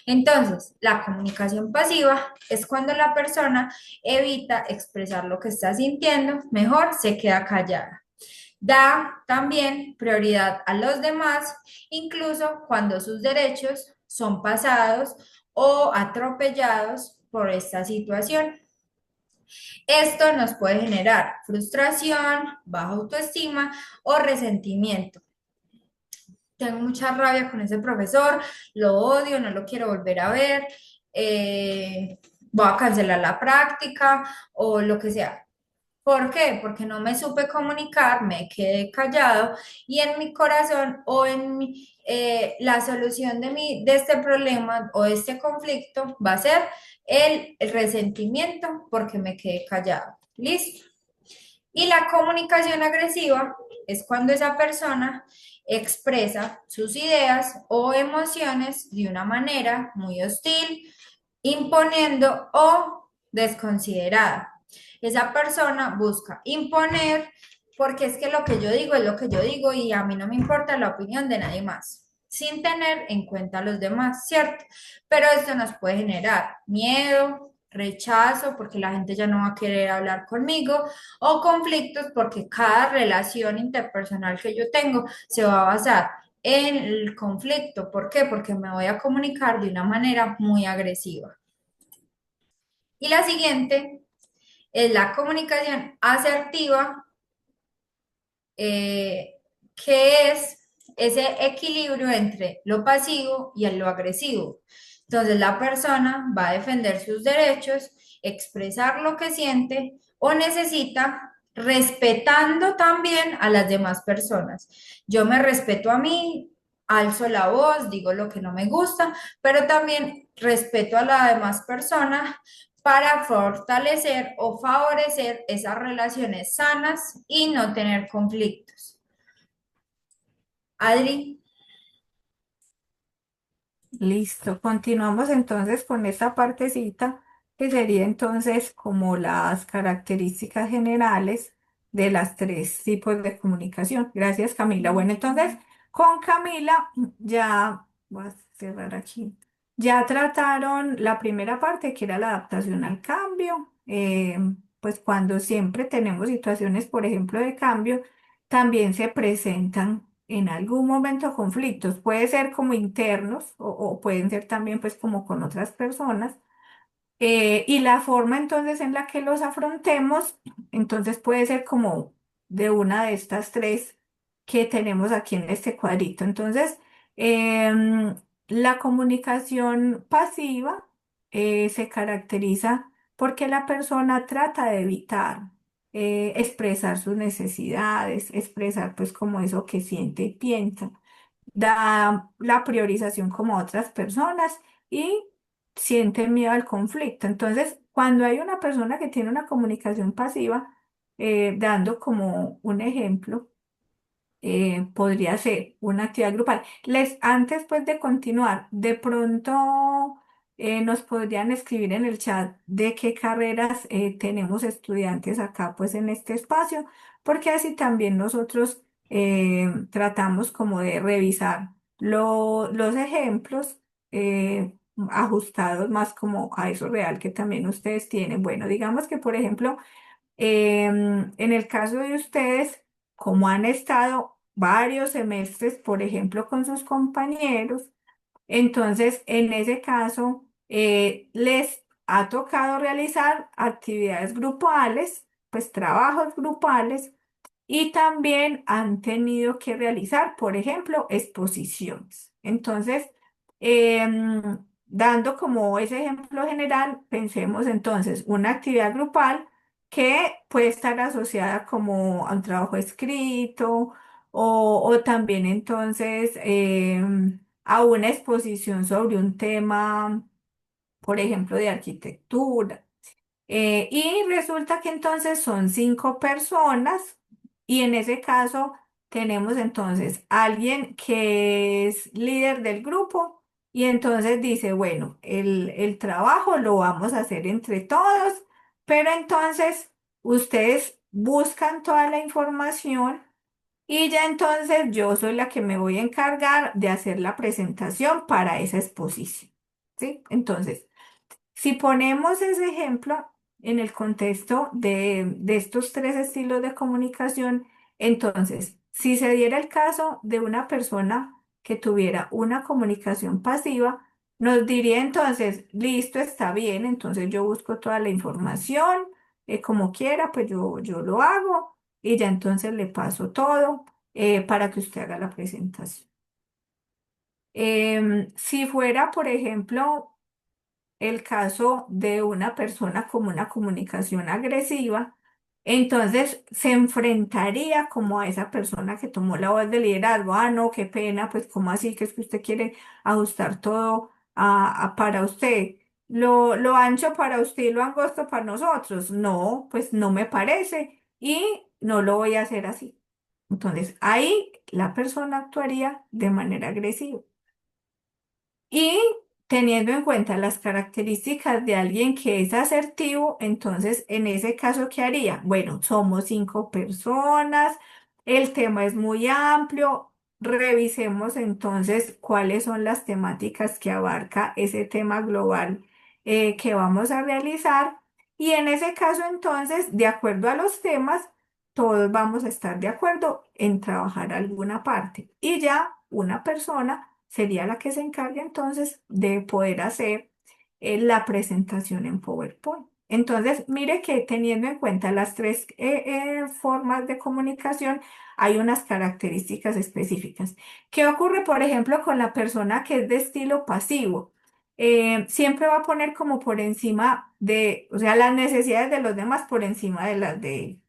Entonces, la comunicación pasiva es cuando la persona evita expresar lo que está sintiendo, mejor se queda callada. Da también prioridad a los demás, incluso cuando sus derechos son pasados o atropellados por esta situación. Esto nos puede generar frustración, baja autoestima o resentimiento. Tengo mucha rabia con ese profesor, lo odio, no lo quiero volver a ver, voy a cancelar la práctica o lo que sea. ¿Por qué? Porque no me supe comunicar, me quedé callado y en mi corazón o la solución de este problema o de este conflicto va a ser el resentimiento porque me quedé callado. ¿Listo? Y la comunicación agresiva es cuando esa persona expresa sus ideas o emociones de una manera muy hostil, imponiendo o desconsiderada. Esa persona busca imponer porque es que lo que yo digo es lo que yo digo y a mí no me importa la opinión de nadie más, sin tener en cuenta a los demás, ¿cierto? Pero esto nos puede generar miedo, rechazo, porque la gente ya no va a querer hablar conmigo, o conflictos porque cada relación interpersonal que yo tengo se va a basar en el conflicto. ¿Por qué? Porque me voy a comunicar de una manera muy agresiva. Y la siguiente es la comunicación asertiva, eh, que es ese equilibrio entre lo pasivo y lo agresivo. Entonces la persona va a defender sus derechos, expresar lo que siente o necesita, respetando también a las demás personas. Yo me respeto a mí, alzo la voz, digo lo que no me gusta, pero también respeto a la demás persona para fortalecer o favorecer esas relaciones sanas y no tener conflictos. Adri, Listo, continuamos entonces con esta partecita que sería entonces como las características generales de las tres tipos de comunicación. Gracias, Camila. Bueno, entonces con Camila ya voy a cerrar aquí. Ya trataron la primera parte que era la adaptación al cambio. Pues cuando siempre tenemos situaciones, por ejemplo, de cambio, también se presentan en algún momento conflictos, puede ser como internos o pueden ser también pues como con otras personas. Y la forma entonces en la que los afrontemos, entonces puede ser como de una de estas tres que tenemos aquí en este cuadrito. Entonces, em, la comunicación pasiva se caracteriza porque la persona trata de evitar expresar sus necesidades, expresar pues como eso que siente y piensa, da la priorización como a otras personas y siente miedo al conflicto. Entonces, cuando hay una persona que tiene una comunicación pasiva, dando como un ejemplo, podría ser una actividad grupal. Antes pues de continuar, de pronto nos podrían escribir en el chat de qué carreras tenemos estudiantes acá pues en este espacio, porque así también nosotros tratamos como de revisar los ejemplos ajustados más como a eso real que también ustedes tienen. Bueno, digamos que por ejemplo, en el caso de ustedes, como han estado varios semestres, por ejemplo, con sus compañeros, entonces en ese caso les ha tocado realizar actividades grupales, pues trabajos grupales, y también han tenido que realizar, por ejemplo, exposiciones. Entonces, dando como ese ejemplo general, pensemos entonces una actividad grupal que puede estar asociada como a un trabajo escrito o también entonces a una exposición sobre un tema, por ejemplo, de arquitectura. Y resulta que entonces son 5 personas y en ese caso tenemos entonces alguien que es líder del grupo y entonces dice, bueno, el trabajo lo vamos a hacer entre todos, pero entonces ustedes buscan toda la información y ya entonces yo soy la que me voy a encargar de hacer la presentación para esa exposición. ¿Sí? Entonces, si ponemos ese ejemplo en el contexto de estos tres estilos de comunicación, entonces, si se diera el caso de una persona que tuviera una comunicación pasiva, nos diría entonces, listo, está bien, entonces yo busco toda la información, como quiera, pues yo lo hago y ya entonces le paso todo para que usted haga la presentación. Si fuera, por ejemplo, el caso de una persona con una comunicación agresiva, entonces se enfrentaría como a esa persona que tomó la voz de liderazgo. Ah, no, qué pena, pues ¿cómo así que es que usted quiere ajustar todo para usted? Lo ancho para usted y lo angosto para nosotros. No, pues no me parece y no lo voy a hacer así. Entonces ahí la persona actuaría de manera agresiva. Y teniendo en cuenta las características de alguien que es asertivo, entonces en ese caso, ¿qué haría? Bueno, somos 5 personas, el tema es muy amplio, revisemos entonces cuáles son las temáticas que abarca ese tema global que vamos a realizar. Y en ese caso, entonces, de acuerdo a los temas, todos vamos a estar de acuerdo en trabajar alguna parte. Y ya una persona sería la que se encarga entonces de poder hacer la presentación en PowerPoint. Entonces, mire que teniendo en cuenta las tres formas de comunicación, hay unas características específicas. ¿Qué ocurre, por ejemplo, con la persona que es de estilo pasivo? Siempre va a poner como por encima de, o sea, las necesidades de los demás por encima de las de él.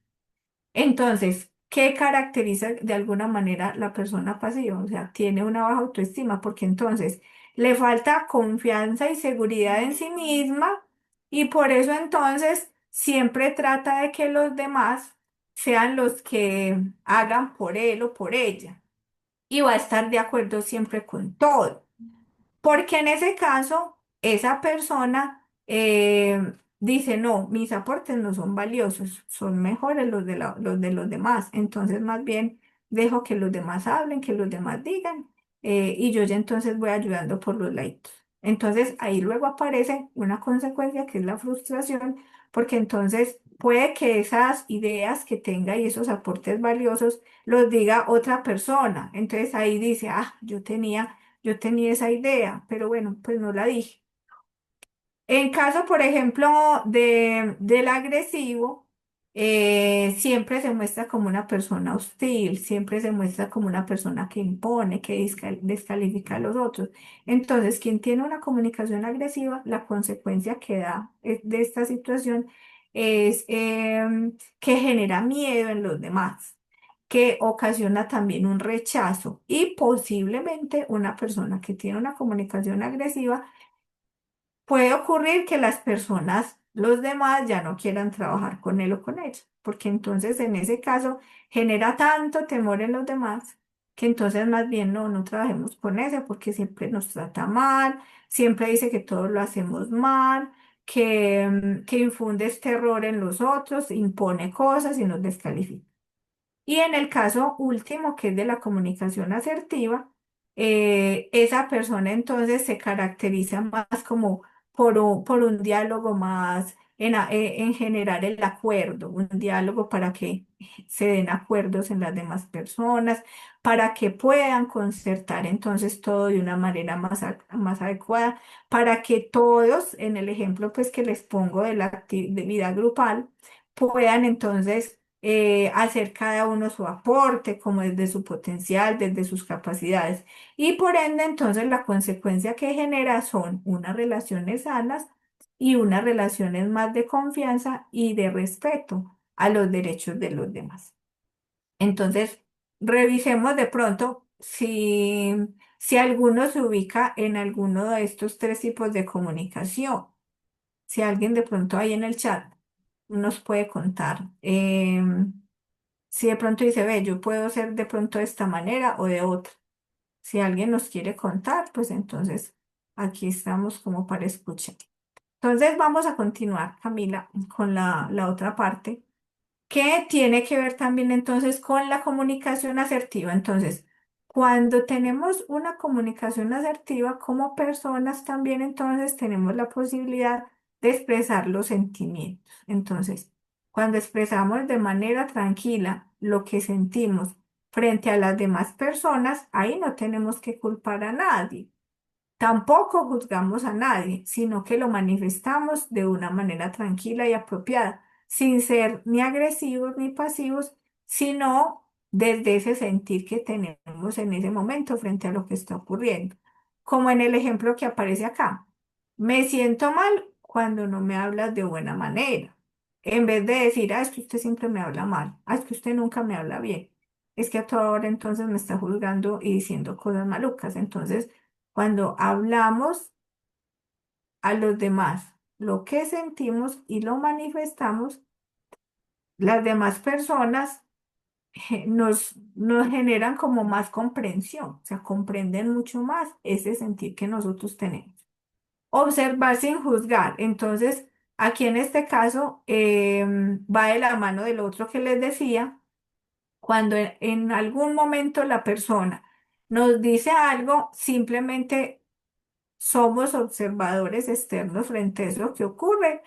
Entonces, ¿qué caracteriza de alguna manera la persona pasiva? O sea, tiene una baja autoestima porque entonces le falta confianza y seguridad en sí misma y por eso entonces siempre trata de que los demás sean los que hagan por él o por ella y va a estar de acuerdo siempre con todo. Porque en ese caso, esa persona dice, no, mis aportes no son valiosos, son mejores los de los demás. Entonces, más bien, dejo que los demás hablen, que los demás digan, y yo ya entonces voy ayudando por los laditos. Entonces, ahí luego aparece una consecuencia que es la frustración, porque entonces puede que esas ideas que tenga y esos aportes valiosos los diga otra persona. Entonces, ahí dice, ah, yo tenía esa idea, pero bueno, pues no la dije. En caso, por ejemplo, del agresivo, siempre se muestra como una persona hostil, siempre se muestra como una persona que impone, que descalifica a los otros. Entonces, quien tiene una comunicación agresiva, la consecuencia que da de esta situación es que genera miedo en los demás, que ocasiona también un rechazo y posiblemente una persona que tiene una comunicación agresiva puede ocurrir que las personas, los demás, ya no quieran trabajar con él o con ella, porque entonces en ese caso genera tanto temor en los demás que entonces más bien no trabajemos con ese porque siempre nos trata mal, siempre dice que todos lo hacemos mal, que infunde este terror en los otros, impone cosas y nos descalifica. Y en el caso último, que es de la comunicación asertiva, esa persona entonces se caracteriza más como por un diálogo más en generar el acuerdo, un diálogo para que se den acuerdos en las demás personas, para que puedan concertar entonces todo de una manera más adecuada, para que todos, en el ejemplo pues que les pongo de la actividad grupal, puedan entonces hacer cada uno su aporte, como desde su potencial, desde sus capacidades. Y por ende, entonces la consecuencia que genera son unas relaciones sanas y unas relaciones más de confianza y de respeto a los derechos de los demás. Entonces, revisemos de pronto si alguno se ubica en alguno de estos tres tipos de comunicación. Si alguien de pronto ahí en el chat nos puede contar. Si de pronto dice, ve, yo puedo ser de pronto de esta manera o de otra. Si alguien nos quiere contar, pues entonces aquí estamos como para escuchar. Entonces vamos a continuar, Camila, con la otra parte, que tiene que ver también entonces con la comunicación asertiva. Entonces, cuando tenemos una comunicación asertiva como personas, también entonces tenemos la posibilidad de expresar los sentimientos. Entonces, cuando expresamos de manera tranquila lo que sentimos frente a las demás personas, ahí no tenemos que culpar a nadie. Tampoco juzgamos a nadie, sino que lo manifestamos de una manera tranquila y apropiada, sin ser ni agresivos ni pasivos, sino desde ese sentir que tenemos en ese momento frente a lo que está ocurriendo. Como en el ejemplo que aparece acá. Me siento mal cuando no me hablas de buena manera. En vez de decir, ah, es que usted siempre me habla mal, ah, es que usted nunca me habla bien, es que a toda hora entonces me está juzgando y diciendo cosas malucas. Entonces, cuando hablamos a los demás lo que sentimos y lo manifestamos, las demás personas nos generan como más comprensión, o sea, comprenden mucho más ese sentir que nosotros tenemos. Observar sin juzgar. Entonces, aquí en este caso va de la mano del otro que les decía, cuando en algún momento la persona nos dice algo, simplemente somos observadores externos frente a eso que ocurre,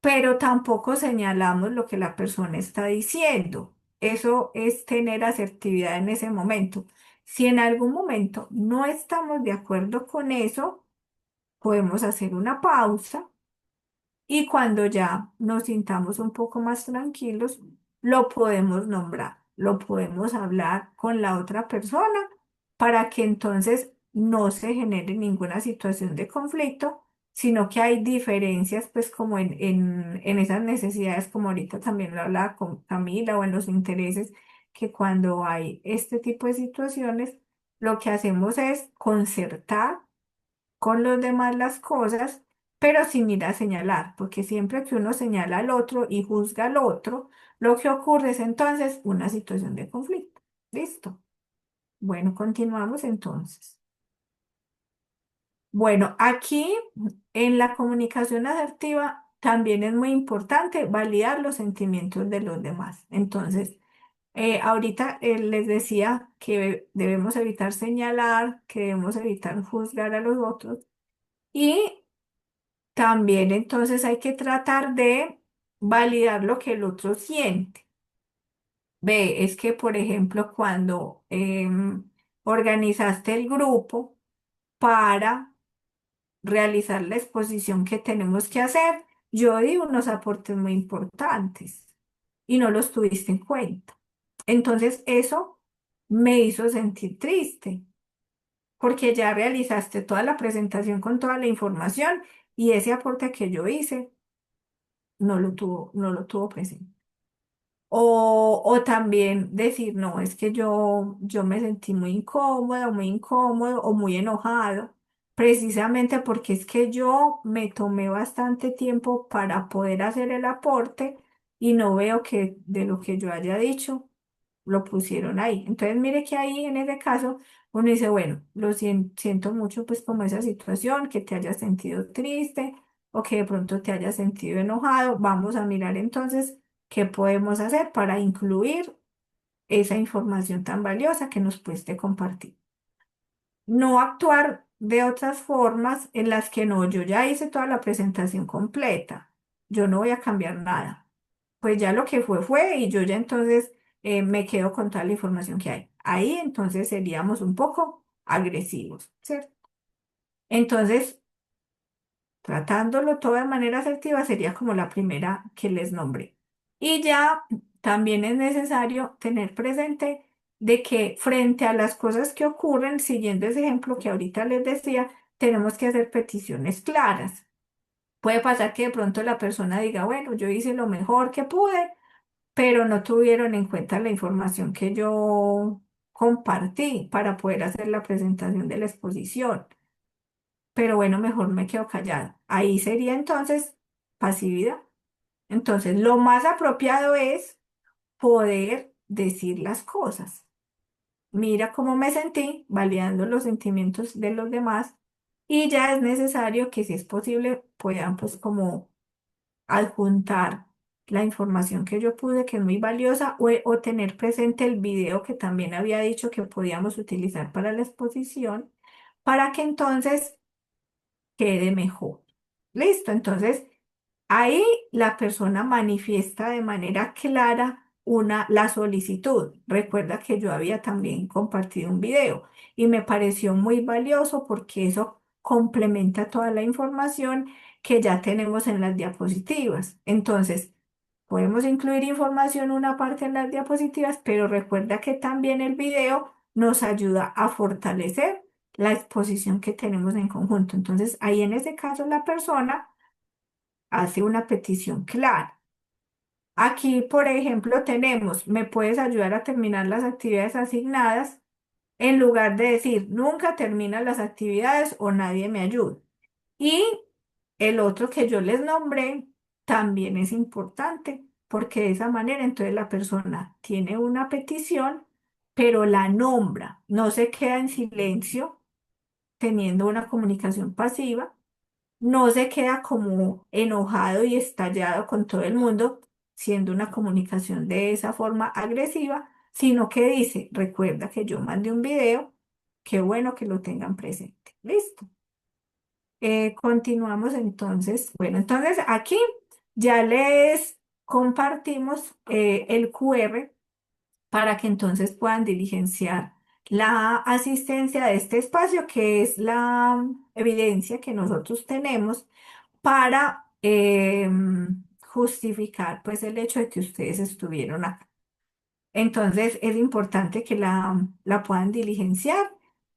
pero tampoco señalamos lo que la persona está diciendo. Eso es tener asertividad en ese momento. Si en algún momento no estamos de acuerdo con eso, podemos hacer una pausa y cuando ya nos sintamos un poco más tranquilos, lo podemos nombrar, lo podemos hablar con la otra persona para que entonces no se genere ninguna situación de conflicto, sino que hay diferencias, pues como en esas necesidades, como ahorita también lo hablaba con Camila, o en los intereses, que cuando hay este tipo de situaciones, lo que hacemos es concertar con los demás las cosas, pero sin ir a señalar, porque siempre que uno señala al otro y juzga al otro, lo que ocurre es entonces una situación de conflicto. ¿Listo? Bueno, continuamos entonces. Bueno, aquí en la comunicación asertiva también es muy importante validar los sentimientos de los demás. Entonces, ahorita les decía que debemos evitar señalar, que debemos evitar juzgar a los otros. Y también entonces hay que tratar de validar lo que el otro siente. Ve, es que, por ejemplo, cuando organizaste el grupo para realizar la exposición que tenemos que hacer, yo di unos aportes muy importantes y no los tuviste en cuenta. Entonces eso me hizo sentir triste porque ya realizaste toda la presentación con toda la información y ese aporte que yo hice no lo tuvo presente. O también decir, no, es que yo me sentí muy incómoda, muy incómodo o muy enojado, precisamente porque es que yo me tomé bastante tiempo para poder hacer el aporte y no veo que de lo que yo haya dicho lo pusieron ahí. Entonces, mire que ahí en ese caso uno dice, bueno, siento mucho pues como esa situación, que te hayas sentido triste o que de pronto te hayas sentido enojado. Vamos a mirar entonces qué podemos hacer para incluir esa información tan valiosa que nos puede compartir. No actuar de otras formas en las que no, yo ya hice toda la presentación completa, yo no voy a cambiar nada. Pues ya lo que fue y yo ya entonces me quedo con toda la información que hay. Ahí entonces seríamos un poco agresivos, ¿cierto? Entonces, tratándolo todo de manera asertiva sería como la primera que les nombré. Y ya también es necesario tener presente de que frente a las cosas que ocurren, siguiendo ese ejemplo que ahorita les decía, tenemos que hacer peticiones claras. Puede pasar que de pronto la persona diga, bueno, yo hice lo mejor que pude, pero no tuvieron en cuenta la información que yo compartí para poder hacer la presentación de la exposición. Pero bueno, mejor me quedo callada. Ahí sería entonces pasividad. Entonces, lo más apropiado es poder decir las cosas. Mira cómo me sentí, validando los sentimientos de los demás, y ya es necesario que si es posible puedan pues como adjuntar la información que yo pude, que es muy valiosa, o tener presente el video que también había dicho que podíamos utilizar para la exposición, para que entonces quede mejor. Listo, entonces ahí la persona manifiesta de manera clara la solicitud. Recuerda que yo había también compartido un video y me pareció muy valioso porque eso complementa toda la información que ya tenemos en las diapositivas. Entonces, podemos incluir información una parte en las diapositivas, pero recuerda que también el video nos ayuda a fortalecer la exposición que tenemos en conjunto. Entonces, ahí en ese caso la persona hace una petición clara. Aquí, por ejemplo, tenemos, ¿me puedes ayudar a terminar las actividades asignadas? En lugar de decir, nunca terminan las actividades o nadie me ayuda. Y el otro que yo les nombré también es importante porque de esa manera entonces la persona tiene una petición, pero la nombra, no se queda en silencio teniendo una comunicación pasiva, no se queda como enojado y estallado con todo el mundo, siendo una comunicación de esa forma agresiva, sino que dice, recuerda que yo mandé un video, qué bueno que lo tengan presente. Listo. Continuamos entonces. Bueno, entonces aquí ya les compartimos el QR para que entonces puedan diligenciar la asistencia de este espacio, que es la evidencia que nosotros tenemos para justificar pues el hecho de que ustedes estuvieron acá. Entonces es importante que la puedan diligenciar.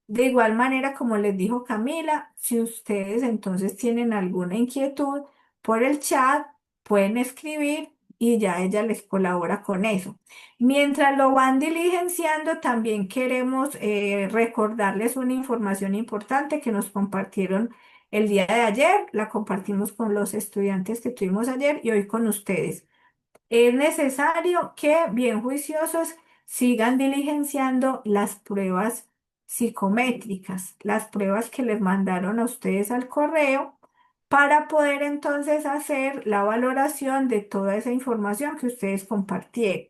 De igual manera, como les dijo Camila, si ustedes entonces tienen alguna inquietud por el chat, pueden escribir y ya ella les colabora con eso. Mientras lo van diligenciando, también queremos recordarles una información importante que nos compartieron el día de ayer. La compartimos con los estudiantes que tuvimos ayer y hoy con ustedes. Es necesario que, bien juiciosos, sigan diligenciando las pruebas psicométricas, las pruebas que les mandaron a ustedes al correo, para poder entonces hacer la valoración de toda esa información que ustedes compartieron.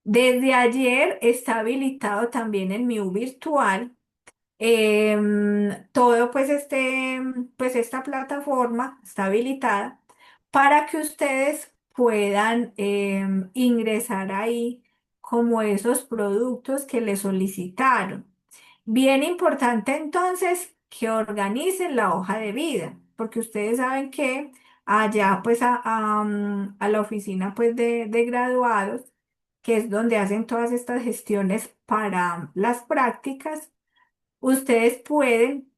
Desde ayer está habilitado también el MIU virtual. Todo pues esta plataforma está habilitada para que ustedes puedan ingresar ahí como esos productos que les solicitaron. Bien importante entonces que organicen la hoja de vida, porque ustedes saben que allá pues a la oficina pues de graduados, que es donde hacen todas estas gestiones para las prácticas, ustedes pueden,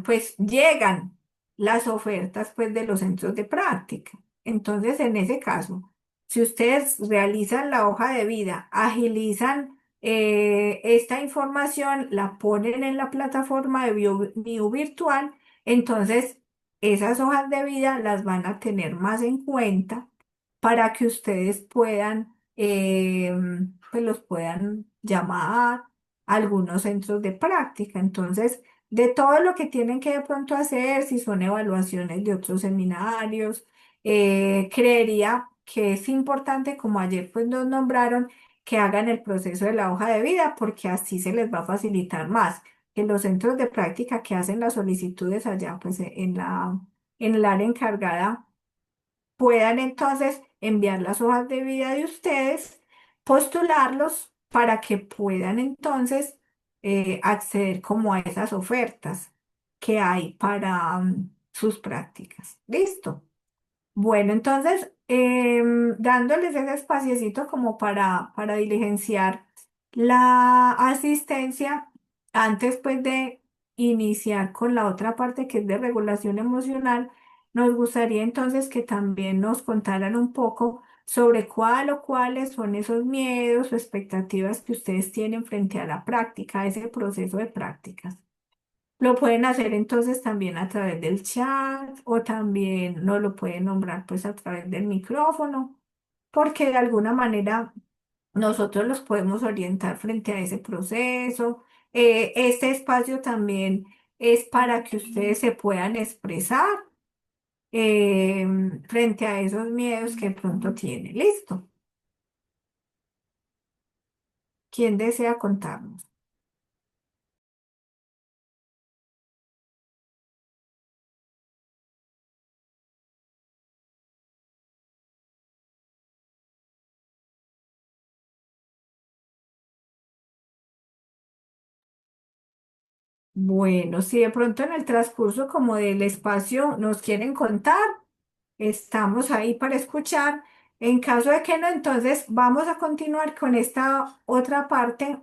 pues llegan las ofertas pues de los centros de práctica. Entonces, en ese caso, si ustedes realizan la hoja de vida, agilizan esta información, la ponen en la plataforma de Bio Virtual, entonces esas hojas de vida las van a tener más en cuenta para que ustedes puedan, pues los puedan llamar a algunos centros de práctica. Entonces, de todo lo que tienen que de pronto hacer, si son evaluaciones de otros seminarios, creería que es importante, como ayer pues nos nombraron, que hagan el proceso de la hoja de vida, porque así se les va a facilitar más. Que los centros de práctica que hacen las solicitudes allá, pues en el área encargada, puedan entonces enviar las hojas de vida de ustedes, postularlos para que puedan entonces acceder como a esas ofertas que hay para sus prácticas. ¿Listo? Bueno, entonces, dándoles ese espaciecito como para diligenciar la asistencia, antes pues de iniciar con la otra parte que es de regulación emocional, nos gustaría entonces que también nos contaran un poco sobre cuál o cuáles son esos miedos o expectativas que ustedes tienen frente a la práctica, a ese proceso de prácticas. Lo pueden hacer entonces también a través del chat o también no lo pueden nombrar pues a través del micrófono porque de alguna manera nosotros los podemos orientar frente a ese proceso. Este espacio también es para que ustedes se puedan expresar eh, frente a esos miedos que de pronto tienen. Listo. ¿Quién desea contarnos? Bueno, si de pronto en el transcurso como del espacio nos quieren contar, estamos ahí para escuchar. En caso de que no, entonces vamos a continuar con esta otra parte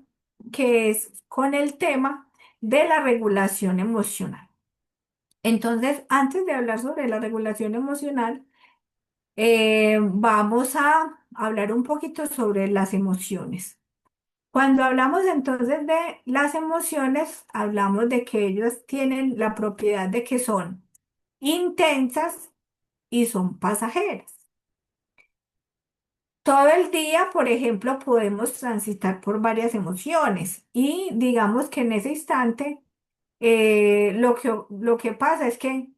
que es con el tema de la regulación emocional. Entonces, antes de hablar sobre la regulación emocional, vamos a hablar un poquito sobre las emociones. Cuando hablamos entonces de las emociones, hablamos de que ellos tienen la propiedad de que son intensas y son pasajeras. Todo el día, por ejemplo, podemos transitar por varias emociones y digamos que en ese instante lo que pasa es que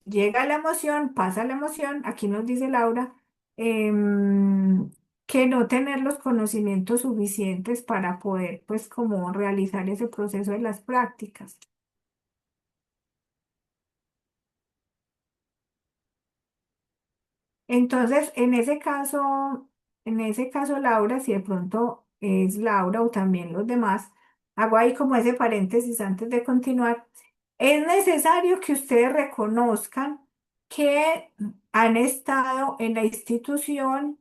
llega la emoción, pasa la emoción, aquí nos dice Laura, em, que no tener los conocimientos suficientes para poder pues como realizar ese proceso de las prácticas. Entonces, en ese caso, Laura, si de pronto es Laura o también los demás, hago ahí como ese paréntesis antes de continuar. Es necesario que ustedes reconozcan que han estado en la institución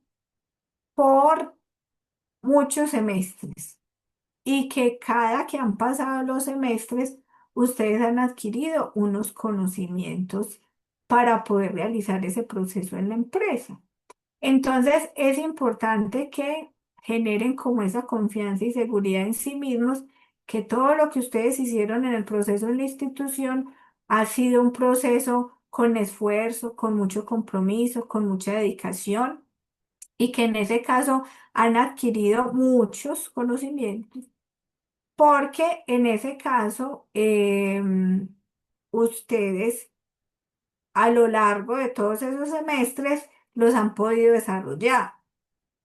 por muchos semestres y que cada que han pasado los semestres, ustedes han adquirido unos conocimientos para poder realizar ese proceso en la empresa. Entonces es importante que generen como esa confianza y seguridad en sí mismos, que todo lo que ustedes hicieron en el proceso en la institución ha sido un proceso con esfuerzo, con mucho compromiso, con mucha dedicación y que en ese caso han adquirido muchos conocimientos, porque en ese caso ustedes a lo largo de todos esos semestres los han podido desarrollar.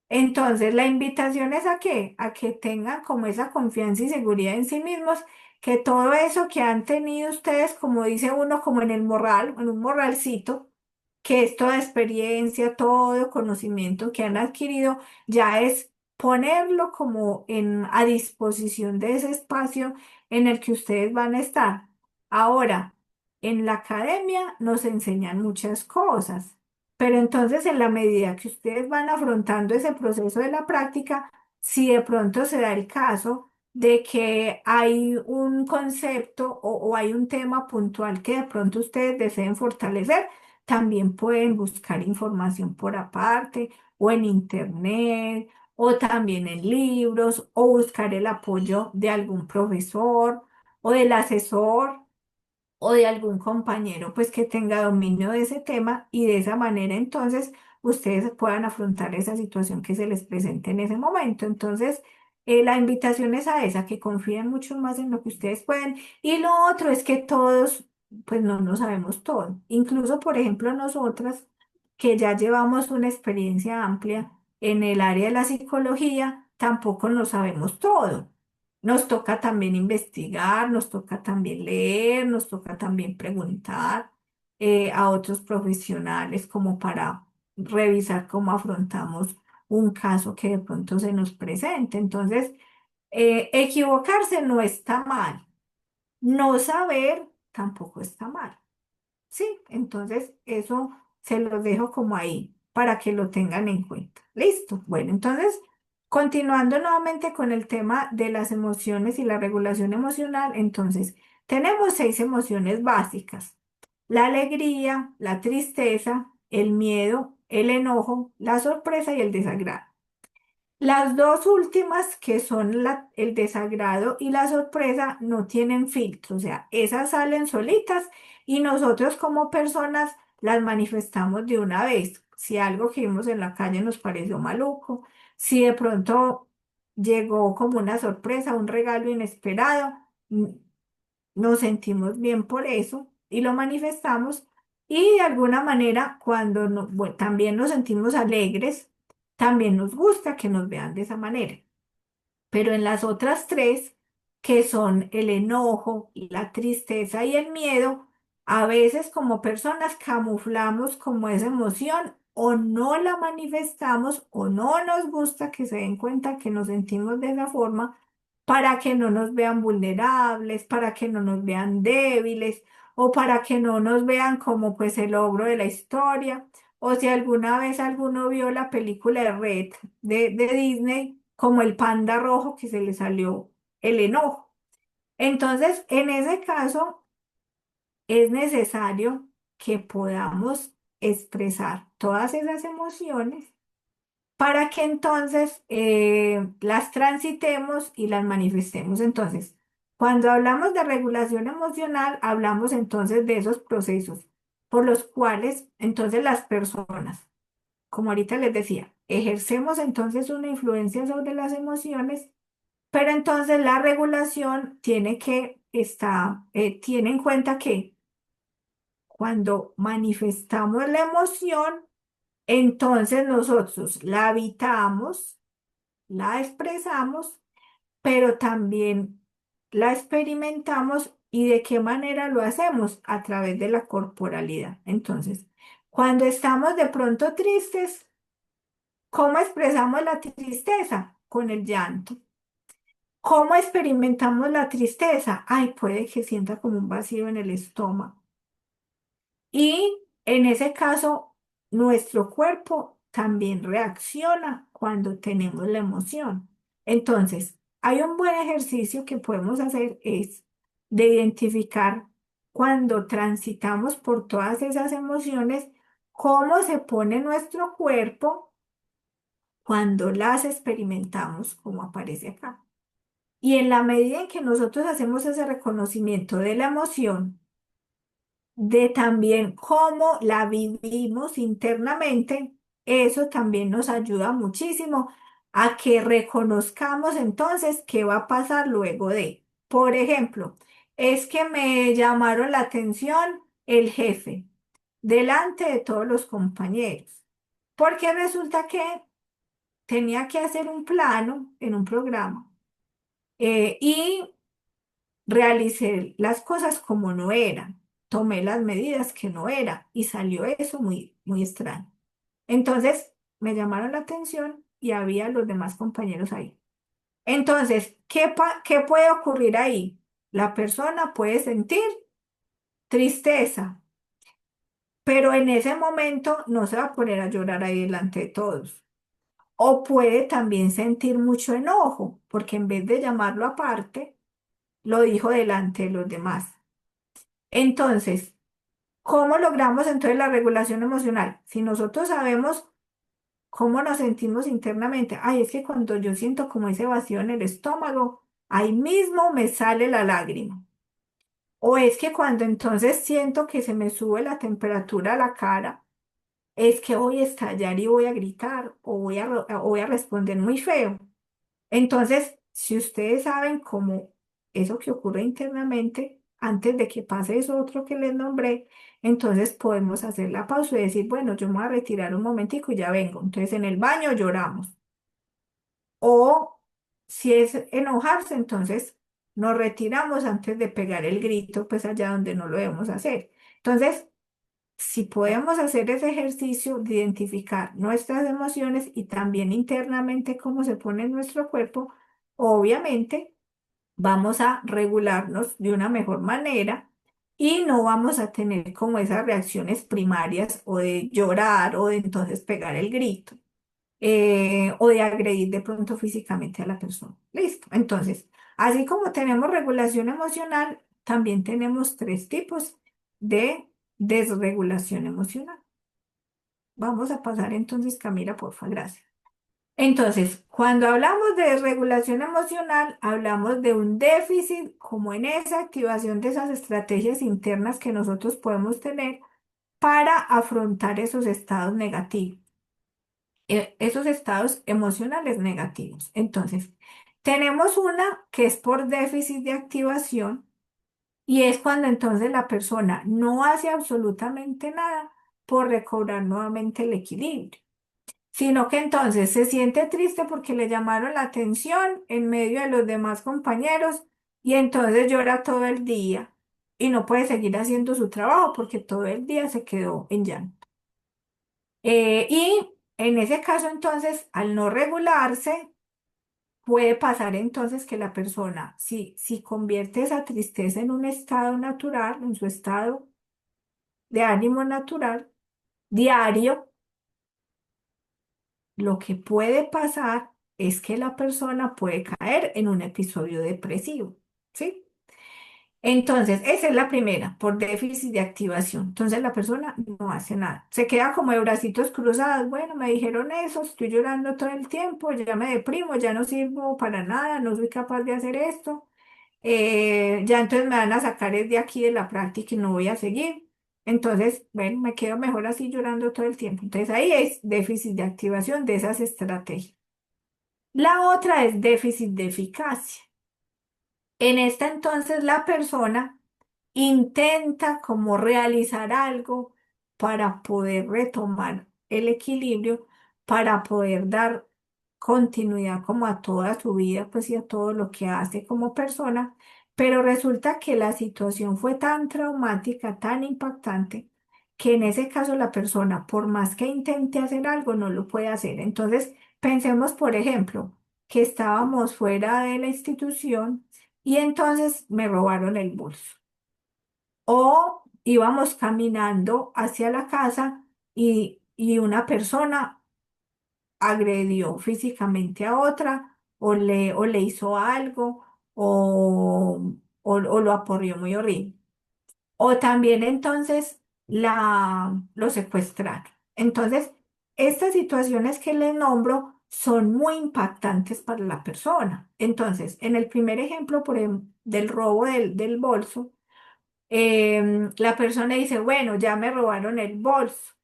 Entonces, la invitación es a qué? A que tengan como esa confianza y seguridad en sí mismos, que todo eso que han tenido ustedes, como dice uno, como en el morral, en un morralcito, que es toda experiencia, todo conocimiento que han adquirido, ya es ponerlo como a disposición de ese espacio en el que ustedes van a estar. Ahora, en la academia nos enseñan muchas cosas. Pero entonces, en la medida que ustedes van afrontando ese proceso de la práctica, si de pronto se da el caso de que hay un concepto o hay un tema puntual que de pronto ustedes deseen fortalecer, también pueden buscar información por aparte o en internet o también en libros o buscar el apoyo de algún profesor o del asesor o de algún compañero pues que tenga dominio de ese tema y de esa manera entonces ustedes puedan afrontar esa situación que se les presente en ese momento. Entonces, la invitación es a esa, que confíen mucho más en lo que ustedes pueden. Y lo otro es que todos pues no nos sabemos todo. Incluso, por ejemplo, nosotras que ya llevamos una experiencia amplia en el área de la psicología, tampoco lo sabemos todo. Nos toca también investigar, nos toca también leer, nos toca también preguntar a otros profesionales como para revisar cómo afrontamos un caso que de pronto se nos presente. Entonces, equivocarse no está mal, no saber tampoco está mal. Sí, entonces eso se los dejo como ahí para que lo tengan en cuenta. Listo. Bueno, entonces, continuando nuevamente con el tema de las emociones y la regulación emocional, entonces, tenemos 6 emociones básicas: la alegría, la tristeza, el miedo, el enojo, la sorpresa y el desagrado. Las dos últimas, que son el desagrado y la sorpresa, no tienen filtro, o sea, esas salen solitas y nosotros como personas las manifestamos de una vez. si algo que vimos en la calle nos pareció maluco, si de pronto llegó como una sorpresa, un regalo inesperado, nos sentimos bien por eso y lo manifestamos. Y de alguna manera, cuando también nos sentimos alegres, también nos gusta que nos vean de esa manera. Pero en las otras tres, que son el enojo, la tristeza y el miedo, a veces como personas camuflamos como esa emoción o no la manifestamos o no nos gusta que se den cuenta que nos sentimos de esa forma para que no nos vean vulnerables, para que no nos vean débiles o para que no nos vean como pues el ogro de la historia. O si alguna vez alguno vio la película de Red de Disney, como el panda rojo que se le salió el enojo. Entonces, en ese caso, es necesario que podamos expresar todas esas emociones para que entonces las transitemos y las manifestemos. Entonces, cuando hablamos de regulación emocional, hablamos entonces de esos procesos por los cuales entonces las personas, como ahorita les decía, ejercemos entonces una influencia sobre las emociones, pero entonces la regulación tiene en cuenta que cuando manifestamos la emoción, entonces nosotros la habitamos, la expresamos, pero también la experimentamos y de qué manera lo hacemos a través de la corporalidad. Entonces, cuando estamos de pronto tristes, ¿cómo expresamos la tristeza? Con el llanto. ¿Cómo experimentamos la tristeza? Ay, puede que sienta como un vacío en el estómago. Y en ese caso, nuestro cuerpo también reacciona cuando tenemos la emoción. Entonces, hay un buen ejercicio que podemos hacer es de identificar cuando transitamos por todas esas emociones, cómo se pone nuestro cuerpo cuando las experimentamos, como aparece acá. Y en la medida en que nosotros hacemos ese reconocimiento de la emoción, de también cómo la vivimos internamente, eso también nos ayuda muchísimo a que reconozcamos entonces qué va a pasar luego de. Por ejemplo, es que me llamaron la atención el jefe delante de todos los compañeros, porque resulta que tenía que hacer un plano en un programa y realicé las cosas como no eran, tomé las medidas que no era y salió eso muy, muy extraño. Entonces me llamaron la atención y había los demás compañeros ahí. Entonces, ¿qué puede ocurrir ahí? La persona puede sentir tristeza, pero en ese momento no se va a poner a llorar ahí delante de todos. O puede también sentir mucho enojo, porque en vez de llamarlo aparte, lo dijo delante de los demás. Entonces, ¿cómo logramos entonces la regulación emocional? Si nosotros sabemos cómo nos sentimos internamente, ay, es que cuando yo siento como ese vacío en el estómago, ahí mismo me sale la lágrima. O es que cuando entonces siento que se me sube la temperatura a la cara, es que voy a estallar y voy a gritar o voy a responder muy feo. Entonces, si ustedes saben cómo eso que ocurre internamente, antes de que pase eso otro que les nombré, entonces podemos hacer la pausa y decir, bueno, yo me voy a retirar un momentico y ya vengo. Entonces, en el baño lloramos. O si es enojarse, entonces nos retiramos antes de pegar el grito, pues allá donde no lo debemos hacer. Entonces, si podemos hacer ese ejercicio de identificar nuestras emociones y también internamente cómo se pone en nuestro cuerpo, obviamente vamos a regularnos de una mejor manera y no vamos a tener como esas reacciones primarias o de llorar o de entonces pegar el grito o de agredir de pronto físicamente a la persona. Listo. Entonces, así como tenemos regulación emocional, también tenemos tres tipos de desregulación emocional. Vamos a pasar entonces, Camila, porfa, gracias. Entonces, cuando hablamos de desregulación emocional, hablamos de un déficit como en esa activación de esas estrategias internas que nosotros podemos tener para afrontar esos estados negativos, esos estados emocionales negativos. Entonces, tenemos una que es por déficit de activación y es cuando entonces la persona no hace absolutamente nada por recobrar nuevamente el equilibrio, sino que entonces se siente triste porque le llamaron la atención en medio de los demás compañeros y entonces llora todo el día y no puede seguir haciendo su trabajo porque todo el día se quedó en llanto. Y en ese caso entonces, al no regularse, puede pasar entonces que la persona, si convierte esa tristeza en un estado natural, en su estado de ánimo natural, diario, lo que puede pasar es que la persona puede caer en un episodio depresivo, ¿sí? Entonces, esa es la primera, por déficit de activación. Entonces, la persona no hace nada. Se queda como de bracitos cruzados. Bueno, me dijeron eso, estoy llorando todo el tiempo, ya me deprimo, ya no sirvo para nada, no soy capaz de hacer esto. Ya entonces me van a sacar es de aquí de la práctica y no voy a seguir. Entonces, bueno, me quedo mejor así llorando todo el tiempo. Entonces, ahí es déficit de activación de esas estrategias. La otra es déficit de eficacia. En esta entonces la persona intenta como realizar algo para poder retomar el equilibrio, para poder dar continuidad como a toda su vida, pues y a todo lo que hace como persona, pero resulta que la situación fue tan traumática, tan impactante, que en ese caso la persona, por más que intente hacer algo, no lo puede hacer. Entonces, pensemos, por ejemplo, que estábamos fuera de la institución y entonces me robaron el bolso. O íbamos caminando hacia la casa y una persona agredió físicamente a otra o le hizo algo o lo aporrió muy horrible. O también entonces lo secuestraron. Entonces, estas situaciones que les nombro son muy impactantes para la persona. Entonces, en el primer ejemplo, del robo del bolso, la persona dice, bueno, ya me robaron el bolso.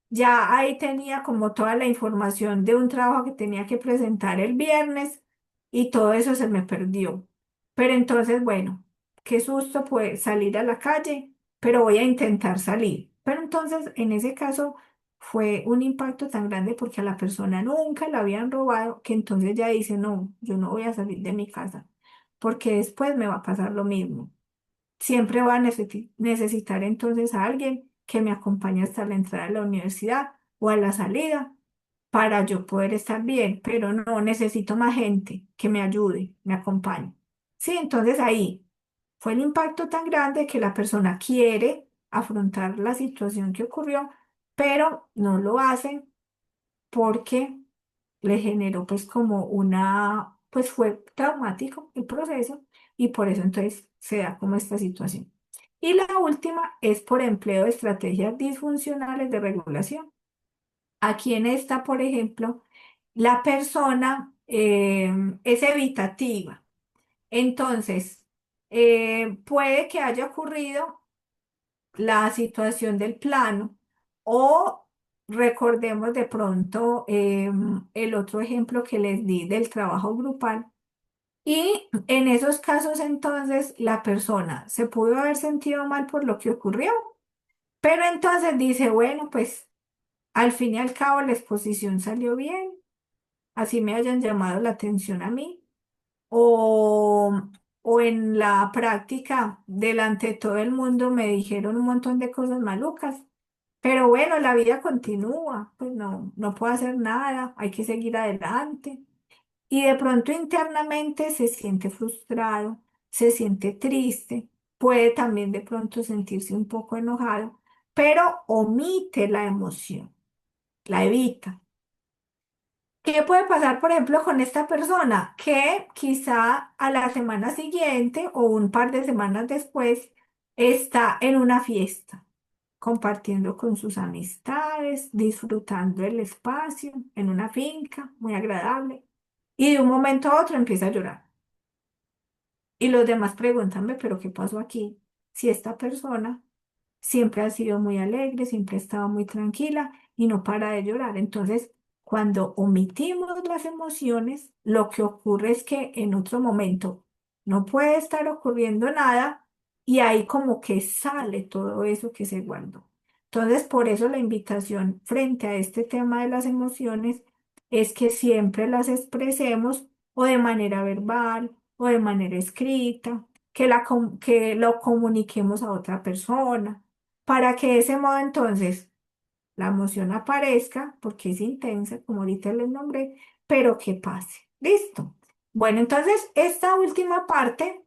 Ya ahí tenía como toda la información de un trabajo que tenía que presentar el viernes y todo eso se me perdió. Pero entonces, bueno, qué susto pues salir a la calle, pero voy a intentar salir. Pero entonces, en ese caso, fue un impacto tan grande porque a la persona nunca la habían robado que entonces ya dice, no, yo no voy a salir de mi casa porque después me va a pasar lo mismo. Siempre voy a necesitar entonces a alguien que me acompañe hasta la entrada de la universidad o a la salida para yo poder estar bien, pero no necesito más gente que me ayude, me acompañe. Sí, entonces ahí fue el impacto tan grande que la persona quiere afrontar la situación que ocurrió, pero no lo hace porque le generó pues como pues fue traumático el proceso y por eso entonces se da como esta situación. Y la última es por empleo de estrategias disfuncionales de regulación. Aquí en esta, por ejemplo, la persona es evitativa. Entonces, puede que haya ocurrido la situación del plano o recordemos de pronto el otro ejemplo que les di del trabajo grupal. Y en esos casos entonces la persona se pudo haber sentido mal por lo que ocurrió, pero entonces dice, bueno, pues al fin y al cabo la exposición salió bien, así me hayan llamado la atención a mí o, o en la práctica, delante de todo el mundo me dijeron un montón de cosas malucas. Pero bueno, la vida continúa, pues no, no puedo hacer nada, hay que seguir adelante. Y de pronto internamente se siente frustrado, se siente triste, puede también de pronto sentirse un poco enojado, pero omite la emoción, la evita. ¿Qué puede pasar, por ejemplo, con esta persona? Que quizá a la semana siguiente o un par de semanas después está en una fiesta, compartiendo con sus amistades, disfrutando el espacio en una finca muy agradable. Y de un momento a otro empieza a llorar. Y los demás pregúntanme, ¿pero qué pasó aquí? Si esta persona siempre ha sido muy alegre, siempre ha estado muy tranquila y no para de llorar. Entonces, cuando omitimos las emociones, lo que ocurre es que en otro momento no puede estar ocurriendo nada y ahí como que sale todo eso que se guardó. Entonces, por eso la invitación frente a este tema de las emociones es que siempre las expresemos o de manera verbal o de manera escrita, que lo comuniquemos a otra persona, para que de ese modo entonces la emoción aparezca, porque es intensa, como ahorita les nombré, pero que pase. ¿Listo? Bueno, entonces esta última parte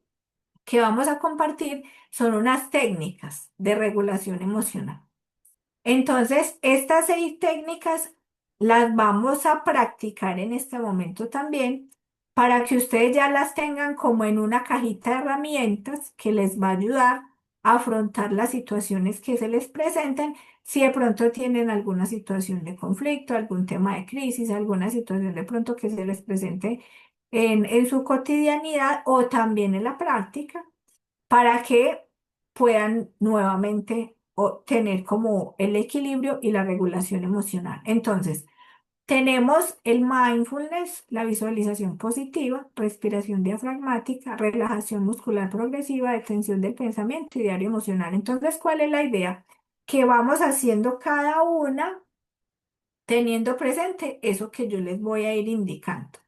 que vamos a compartir son unas técnicas de regulación emocional. Entonces, estas 6 técnicas las vamos a practicar en este momento también para que ustedes ya las tengan como en una cajita de herramientas que les va a ayudar a afrontar las situaciones que se les presenten si de pronto tienen alguna situación de conflicto, algún tema de crisis, alguna situación de pronto que se les presente en su cotidianidad o también en la práctica para que puedan nuevamente tener como el equilibrio y la regulación emocional. Entonces, tenemos el mindfulness, la visualización positiva, respiración diafragmática, relajación muscular progresiva, detención del pensamiento y diario emocional. Entonces, ¿cuál es la idea? Que vamos haciendo cada una teniendo presente eso que yo les voy a ir indicando.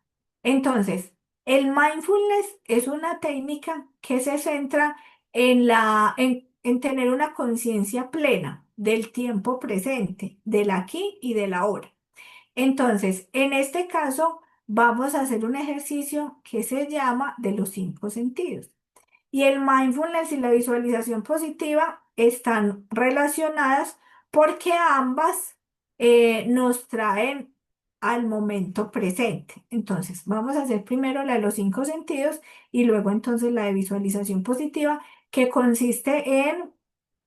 Entonces, el mindfulness es una técnica que se centra en tener una conciencia plena del tiempo presente, del aquí y del ahora. Entonces, en este caso, vamos a hacer un ejercicio que se llama de los 5 sentidos. Y el mindfulness y la visualización positiva están relacionadas porque ambas nos traen al momento presente. Entonces, vamos a hacer primero la de los 5 sentidos y luego entonces la de visualización positiva, que consiste en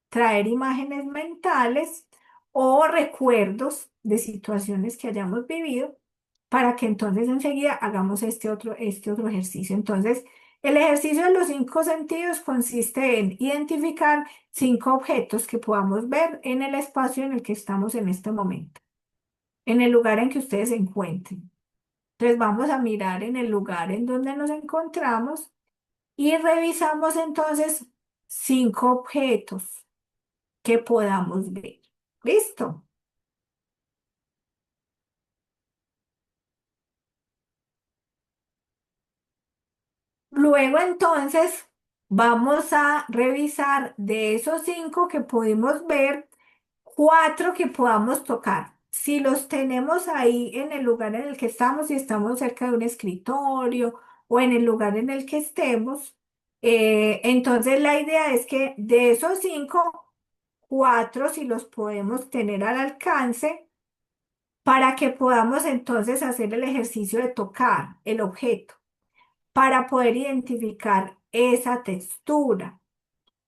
traer imágenes mentales o recuerdos de situaciones que hayamos vivido para que entonces enseguida hagamos este otro ejercicio. Entonces, el ejercicio de los 5 sentidos consiste en identificar 5 objetos que podamos ver en el espacio en el que estamos en este momento, en el lugar en que ustedes se encuentren. Entonces, vamos a mirar en el lugar en donde nos encontramos y revisamos entonces 5 objetos que podamos ver. ¿Listo? Luego entonces vamos a revisar de esos 5 que pudimos ver, 4 que podamos tocar. Si los tenemos ahí en el lugar en el que estamos, si estamos cerca de un escritorio o en el lugar en el que estemos, entonces la idea es que de esos 5, 4 si los podemos tener al alcance para que podamos entonces hacer el ejercicio de tocar el objeto, para poder identificar esa textura,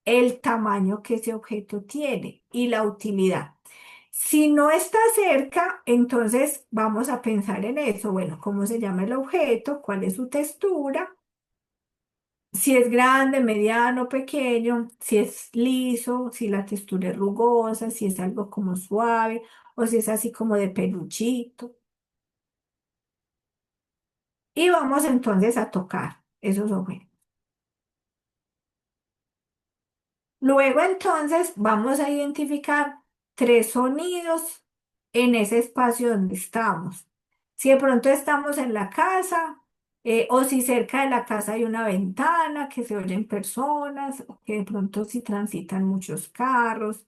el tamaño que ese objeto tiene y la utilidad. Si no está cerca, entonces vamos a pensar en eso. Bueno, ¿cómo se llama el objeto? ¿Cuál es su textura? Si es grande, mediano, pequeño, si es liso, si la textura es rugosa, si es algo como suave o si es así como de peluchito. Y vamos entonces a tocar esos objetos. Luego entonces vamos a identificar 3 sonidos en ese espacio donde estamos. Si de pronto estamos en la casa o si cerca de la casa hay una ventana que se oyen personas, o que de pronto si transitan muchos carros.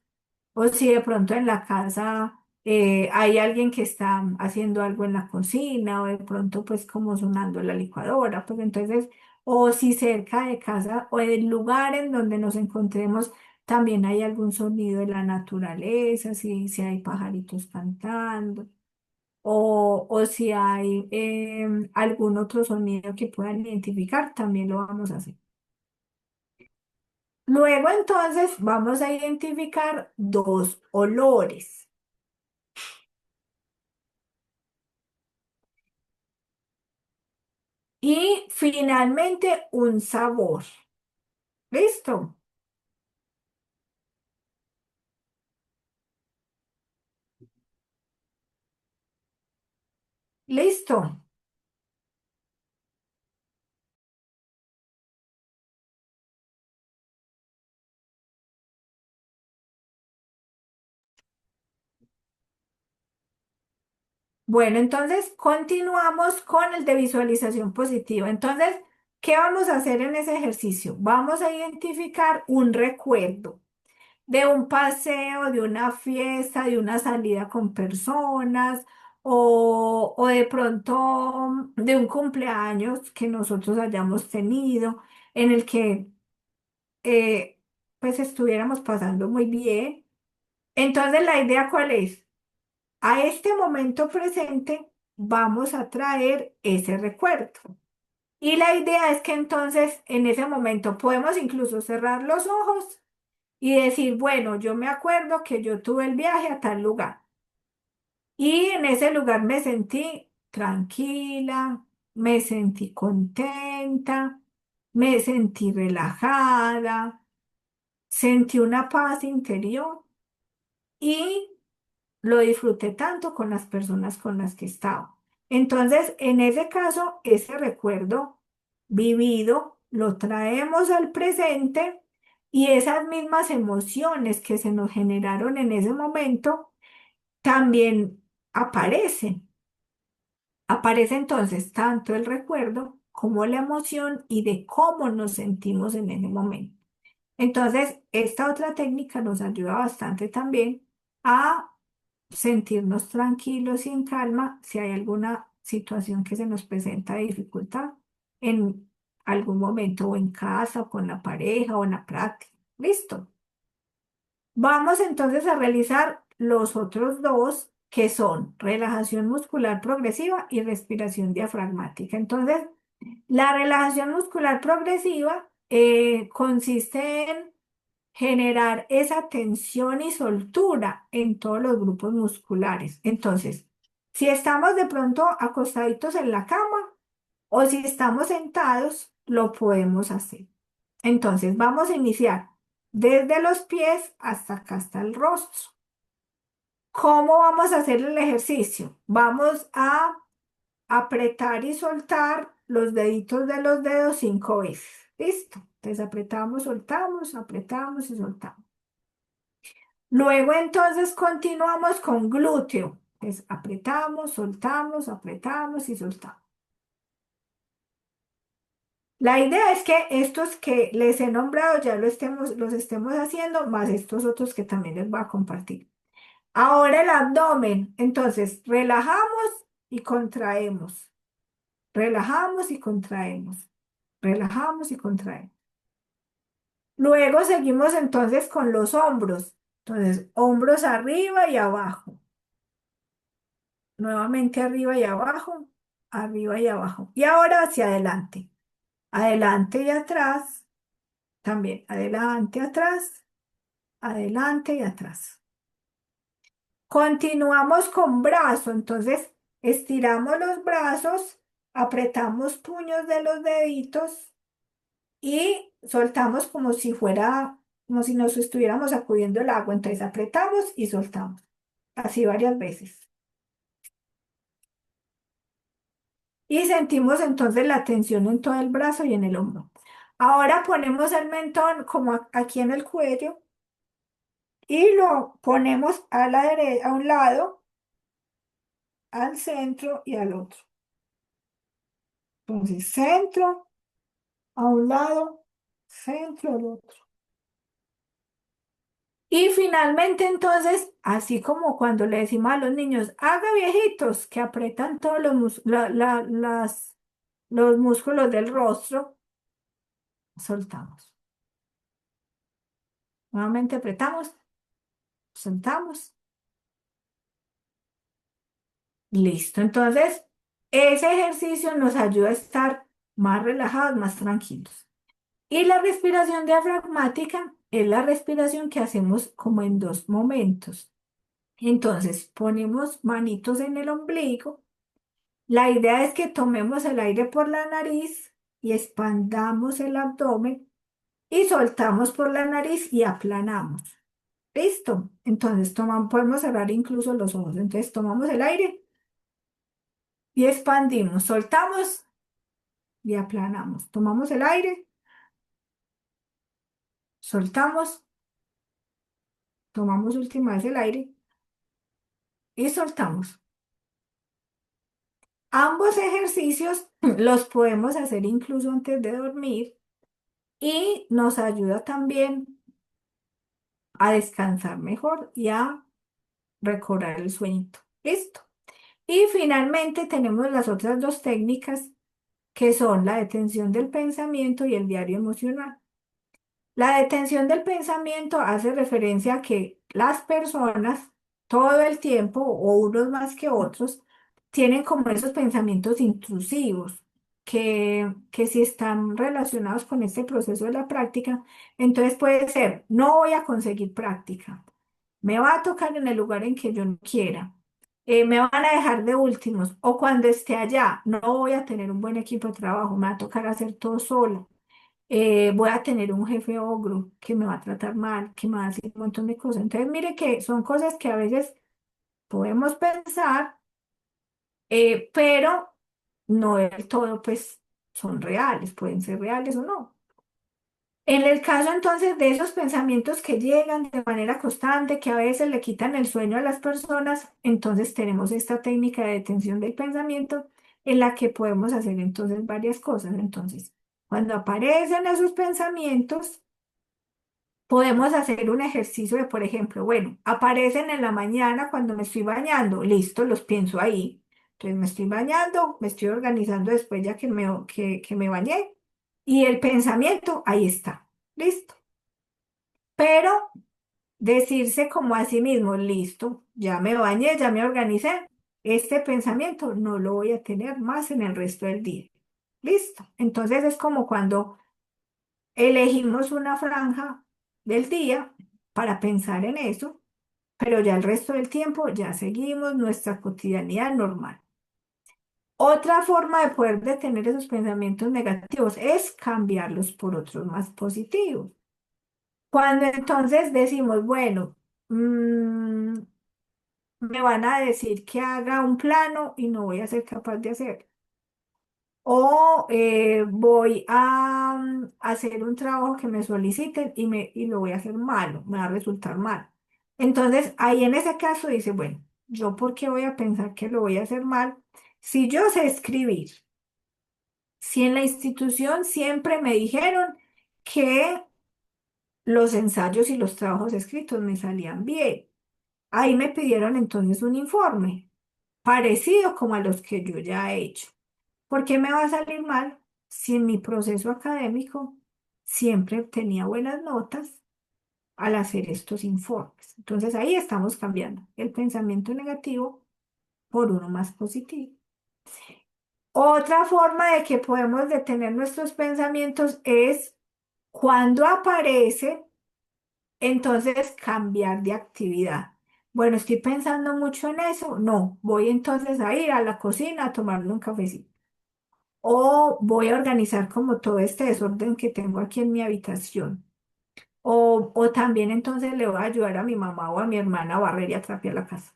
O si de pronto en la casa hay alguien que está haciendo algo en la cocina, o de pronto pues como sonando la licuadora, pues entonces, o si cerca de casa o del lugar en donde nos encontremos también hay algún sonido de la naturaleza, si hay pajaritos cantando, o si hay algún otro sonido que puedan identificar, también lo vamos a hacer. Luego entonces vamos a identificar 2 olores. Y finalmente un sabor. ¿Listo? Listo. Bueno, entonces continuamos con el de visualización positiva. Entonces, ¿qué vamos a hacer en ese ejercicio? Vamos a identificar un recuerdo de un paseo, de una fiesta, de una salida con personas o de pronto de un cumpleaños que nosotros hayamos tenido en el que eh, pues estuviéramos pasando muy bien. Entonces, ¿la idea cuál es? A este momento presente vamos a traer ese recuerdo. Y la idea es que entonces en ese momento podemos incluso cerrar los ojos y decir, bueno, yo me acuerdo que yo tuve el viaje a tal lugar y en ese lugar me sentí tranquila, me sentí contenta, me sentí relajada, sentí una paz interior y lo disfruté tanto con las personas con las que estaba. Entonces, en ese caso, ese recuerdo vivido lo traemos al presente y esas mismas emociones que se nos generaron en ese momento también aparecen. Aparece entonces tanto el recuerdo como la emoción y de cómo nos sentimos en ese momento. Entonces, esta otra técnica nos ayuda bastante también a sentirnos tranquilos y en calma si hay alguna situación que se nos presenta de dificultad en algún momento o en casa o con la pareja o en la práctica. Listo. Vamos entonces a realizar los otros dos que son relajación muscular progresiva y respiración diafragmática. Entonces, la relajación muscular progresiva consiste en generar esa tensión y soltura en todos los grupos musculares. Entonces, si estamos de pronto acostaditos en la cama o si estamos sentados, lo podemos hacer. Entonces, vamos a iniciar desde los pies hasta acá, hasta el rostro. ¿Cómo vamos a hacer el ejercicio? Vamos a apretar y soltar los deditos de los dedos 5 veces. ¿Listo? Entonces apretamos y soltamos. Luego entonces continuamos con glúteo. Entonces apretamos y soltamos. La idea es que estos que les he nombrado ya los estemos haciendo, más estos otros que también les voy a compartir. Ahora el abdomen. Entonces relajamos y contraemos. Relajamos y contraemos. Relajamos y contraemos. Luego seguimos entonces con los hombros. Entonces, hombros arriba y abajo. Nuevamente arriba y abajo. Y ahora hacia adelante. Adelante y atrás. También adelante y atrás. Continuamos con brazo. Entonces, estiramos los brazos, apretamos puños de los deditos y soltamos como si nos estuviéramos sacudiendo el agua. Entonces, apretamos y soltamos. Así varias veces. Y sentimos entonces la tensión en todo el brazo y en el hombro. Ahora ponemos el mentón como aquí en el cuello y lo ponemos a la derecha, a un lado, al centro y al otro. Entonces, centro, a un lado, centro, al otro. Y finalmente, entonces, así como cuando le decimos a los niños, haga viejitos, que apretan todos los músculos del rostro, soltamos. Nuevamente apretamos, soltamos. Listo. Entonces, ese ejercicio nos ayuda a estar más relajados, más tranquilos. Y la respiración diafragmática es la respiración que hacemos como en dos momentos. Entonces, ponemos manitos en el ombligo. La idea es que tomemos el aire por la nariz y expandamos el abdomen y soltamos por la nariz y aplanamos. ¿Listo? Entonces, podemos cerrar incluso los ojos. Entonces, tomamos el aire y expandimos, soltamos y aplanamos. Tomamos el aire, soltamos, tomamos última vez el aire y soltamos. Ambos ejercicios los podemos hacer incluso antes de dormir y nos ayuda también a descansar mejor y a recobrar el sueñito. Listo. Y finalmente tenemos las otras dos técnicas que son la detención del pensamiento y el diario emocional. La detención del pensamiento hace referencia a que las personas todo el tiempo, o unos más que otros, tienen como esos pensamientos intrusivos que si están relacionados con este proceso de la práctica, entonces puede ser, no voy a conseguir práctica, me va a tocar en el lugar en que yo no quiera, me van a dejar de últimos, o cuando esté allá, no voy a tener un buen equipo de trabajo, me va a tocar hacer todo solo, voy a tener un jefe ogro que me va a tratar mal, que me va a decir un montón de cosas. Entonces, mire que son cosas que a veces podemos pensar, pero no del todo, pues, son reales, pueden ser reales o no. En el caso entonces de esos pensamientos que llegan de manera constante, que a veces le quitan el sueño a las personas, entonces tenemos esta técnica de detención del pensamiento en la que podemos hacer entonces varias cosas. Entonces, cuando aparecen esos pensamientos, podemos hacer un ejercicio de, por ejemplo, bueno, aparecen en la mañana cuando me estoy bañando, listo, los pienso ahí. Entonces me estoy bañando, me estoy organizando después ya que me bañé y el pensamiento ahí está, listo. Pero decirse como a sí mismo, listo, ya me bañé, ya me organicé, este pensamiento no lo voy a tener más en el resto del día. Listo. Entonces es como cuando elegimos una franja del día para pensar en eso, pero ya el resto del tiempo ya seguimos nuestra cotidianidad normal. Otra forma de poder detener esos pensamientos negativos es cambiarlos por otros más positivos. Cuando entonces decimos, bueno, me van a decir que haga un plano y no voy a ser capaz de hacerlo. O voy a hacer un trabajo que me soliciten y lo voy a hacer malo, me va a resultar mal. Entonces, ahí en ese caso dice, bueno, ¿yo por qué voy a pensar que lo voy a hacer mal? Si yo sé escribir, si en la institución siempre me dijeron que los ensayos y los trabajos escritos me salían bien, ahí me pidieron entonces un informe parecido como a los que yo ya he hecho. ¿Por qué me va a salir mal si en mi proceso académico siempre tenía buenas notas al hacer estos informes? Entonces ahí estamos cambiando el pensamiento negativo por uno más positivo. Otra forma de que podemos detener nuestros pensamientos es cuando aparece, entonces cambiar de actividad. Bueno, estoy pensando mucho en eso. No, voy entonces a ir a la cocina a tomarme un cafecito. O voy a organizar como todo este desorden que tengo aquí en mi habitación. O también entonces le voy a ayudar a mi mamá o a mi hermana a barrer y a trapear la casa.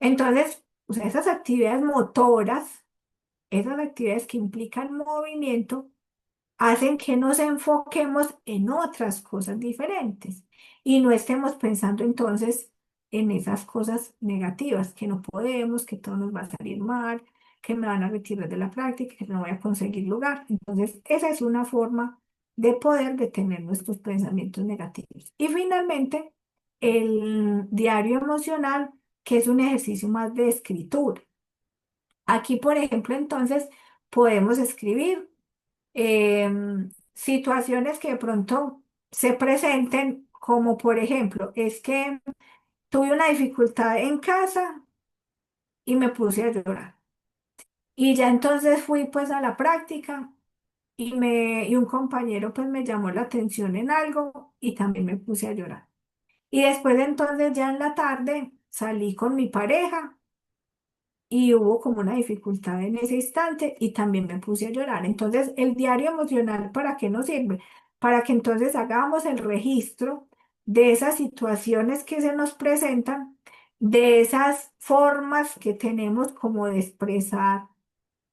Entonces, o sea, esas actividades motoras, esas actividades que implican movimiento, hacen que nos enfoquemos en otras cosas diferentes y no estemos pensando entonces en esas cosas negativas, que no podemos, que todo nos va a salir mal, que me van a retirar de la práctica, que no voy a conseguir lugar. Entonces, esa es una forma de poder detener nuestros pensamientos negativos. Y finalmente, el diario emocional, que es un ejercicio más de escritura. Aquí, por ejemplo, entonces podemos escribir situaciones que de pronto se presenten, como por ejemplo, es que tuve una dificultad en casa y me puse a llorar. Y ya entonces fui pues a la práctica y un compañero pues me llamó la atención en algo y también me puse a llorar. Y después entonces ya en la tarde salí con mi pareja y hubo como una dificultad en ese instante y también me puse a llorar. Entonces, el diario emocional, ¿para qué nos sirve? Para que entonces hagamos el registro de esas situaciones que se nos presentan de esas formas que tenemos como de expresar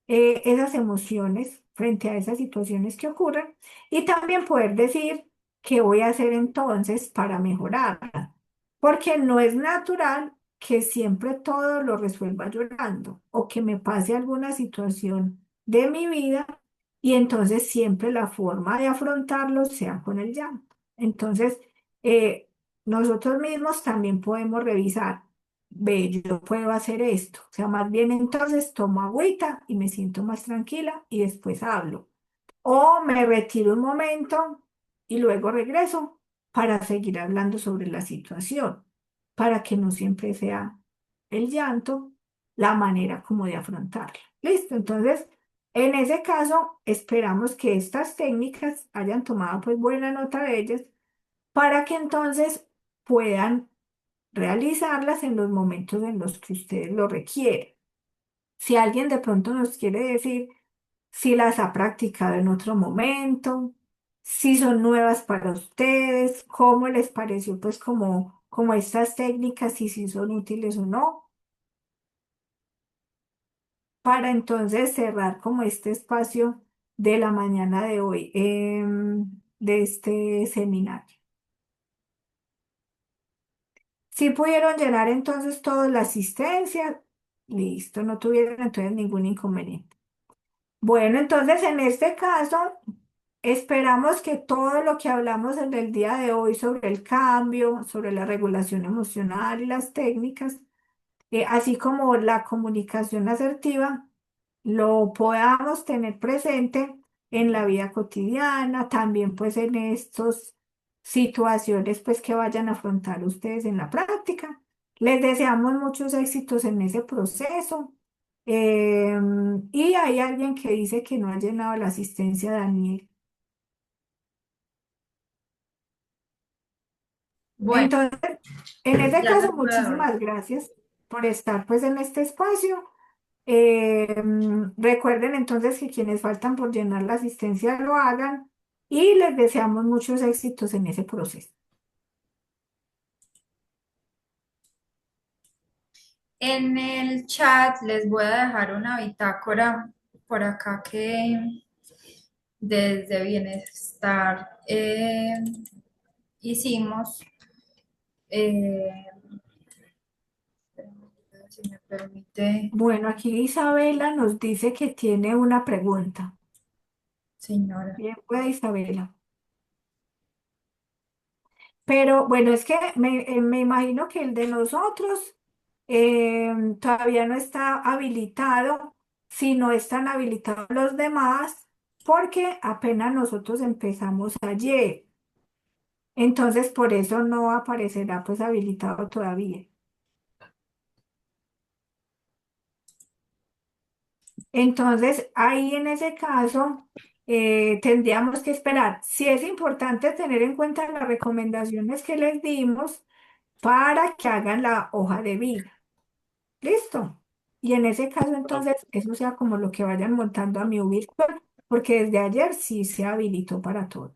esas emociones frente a esas situaciones que ocurren y también poder decir qué voy a hacer entonces para mejorarla. Porque no es natural que siempre todo lo resuelva llorando o que me pase alguna situación de mi vida y entonces siempre la forma de afrontarlo sea con el llanto. Entonces, eh, nosotros mismos también podemos revisar, ve, yo puedo hacer esto. O sea, más bien entonces tomo agüita y me siento más tranquila y después hablo. O me retiro un momento y luego regreso para seguir hablando sobre la situación, para que no siempre sea el llanto la manera como de afrontarla. Listo, entonces, en ese caso, esperamos que estas técnicas hayan tomado pues buena nota de ellas para que entonces puedan realizarlas en los momentos en los que ustedes lo requieren. Si alguien de pronto nos quiere decir si las ha practicado en otro momento, si son nuevas para ustedes, cómo les pareció pues como estas técnicas y si son útiles o no, para entonces cerrar como este espacio de la mañana de hoy, de este seminario. Si pudieron llenar entonces toda la asistencia, listo, no tuvieron entonces ningún inconveniente. Bueno, entonces en este caso, esperamos que todo lo que hablamos en el día de hoy sobre el cambio, sobre la regulación emocional y las técnicas, así como la comunicación asertiva, lo podamos tener presente en la vida cotidiana, también pues en estas situaciones pues que vayan a afrontar ustedes en la práctica. Les deseamos muchos éxitos en ese proceso. Y hay alguien que dice que no ha llenado la asistencia, Daniel. Bueno, Entonces, en ese ya se caso, puede hablar. muchísimas gracias por estar pues en este espacio. Recuerden entonces que quienes faltan por llenar la asistencia lo hagan y les deseamos muchos éxitos en ese proceso. En el chat les voy a dejar una bitácora por acá que desde Bienestar hicimos. eh, si me permite, Bueno, aquí Isabela nos dice que tiene una pregunta. señora. Bien, puede Isabela. Pero bueno, es que me imagino que el de nosotros todavía no está habilitado, si no están habilitados los demás, porque apenas nosotros empezamos ayer. Entonces, por eso no aparecerá pues habilitado todavía. Entonces, ahí en ese caso, tendríamos que esperar. Sí es importante tener en cuenta las recomendaciones que les dimos para que hagan la hoja de vida. ¿Listo? Y en ese caso, Pero, entonces, eso sea como lo que vayan montando a mi virtual, porque desde ayer sí se habilitó para todo.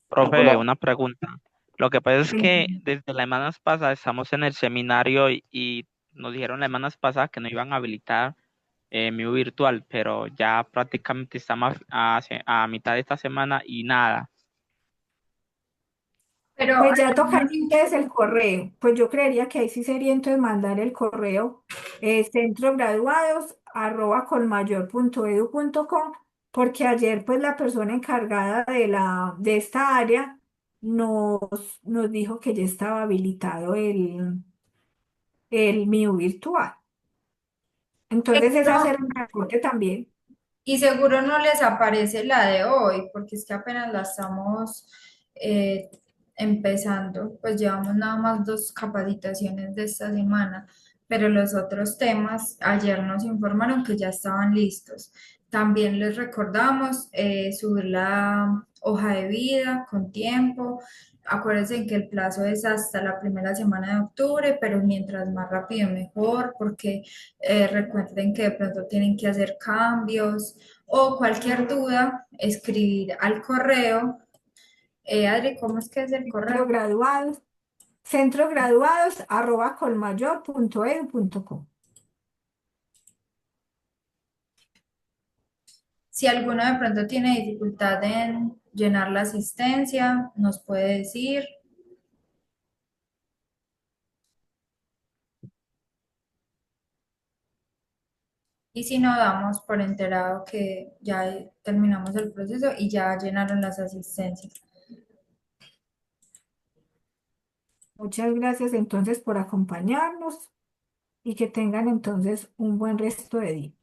Profe, hola, una pregunta. Lo que pasa es que Cuéntame. desde las semanas pasadas estamos en el seminario y nos dijeron las semanas pasadas que no iban a habilitar mi virtual, pero ya prácticamente estamos a mitad de esta semana y nada. Pero Pues ya tocaría entonces el correo. Pues yo creería que ahí sí sería entonces mandar el correo centrograduados@colmayor.edu.co, porque ayer pues la persona encargada de esta área nos dijo que ya estaba habilitado el mío virtual. Entonces es seguro, hacer un reporte también. y seguro no les aparece la de hoy, porque es que apenas la estamos eh, empezando, pues llevamos nada más dos capacitaciones de esta semana, pero los otros temas ayer nos informaron que ya estaban listos. También les recordamos subir la hoja de vida con tiempo. Acuérdense que el plazo es hasta la primera semana de octubre, pero mientras más rápido mejor, porque recuerden que de pronto tienen que hacer cambios o cualquier duda, escribir al correo. Adri, ¿cómo es que es el correo? Centrograduados, centrograduados@colmayor.edu.co. Si alguno de pronto tiene dificultad en llenar la asistencia, nos puede decir. Y si no, damos por enterado que ya terminamos el proceso y ya llenaron las asistencias. Muchas gracias entonces por acompañarnos y que tengan entonces un buen resto de día.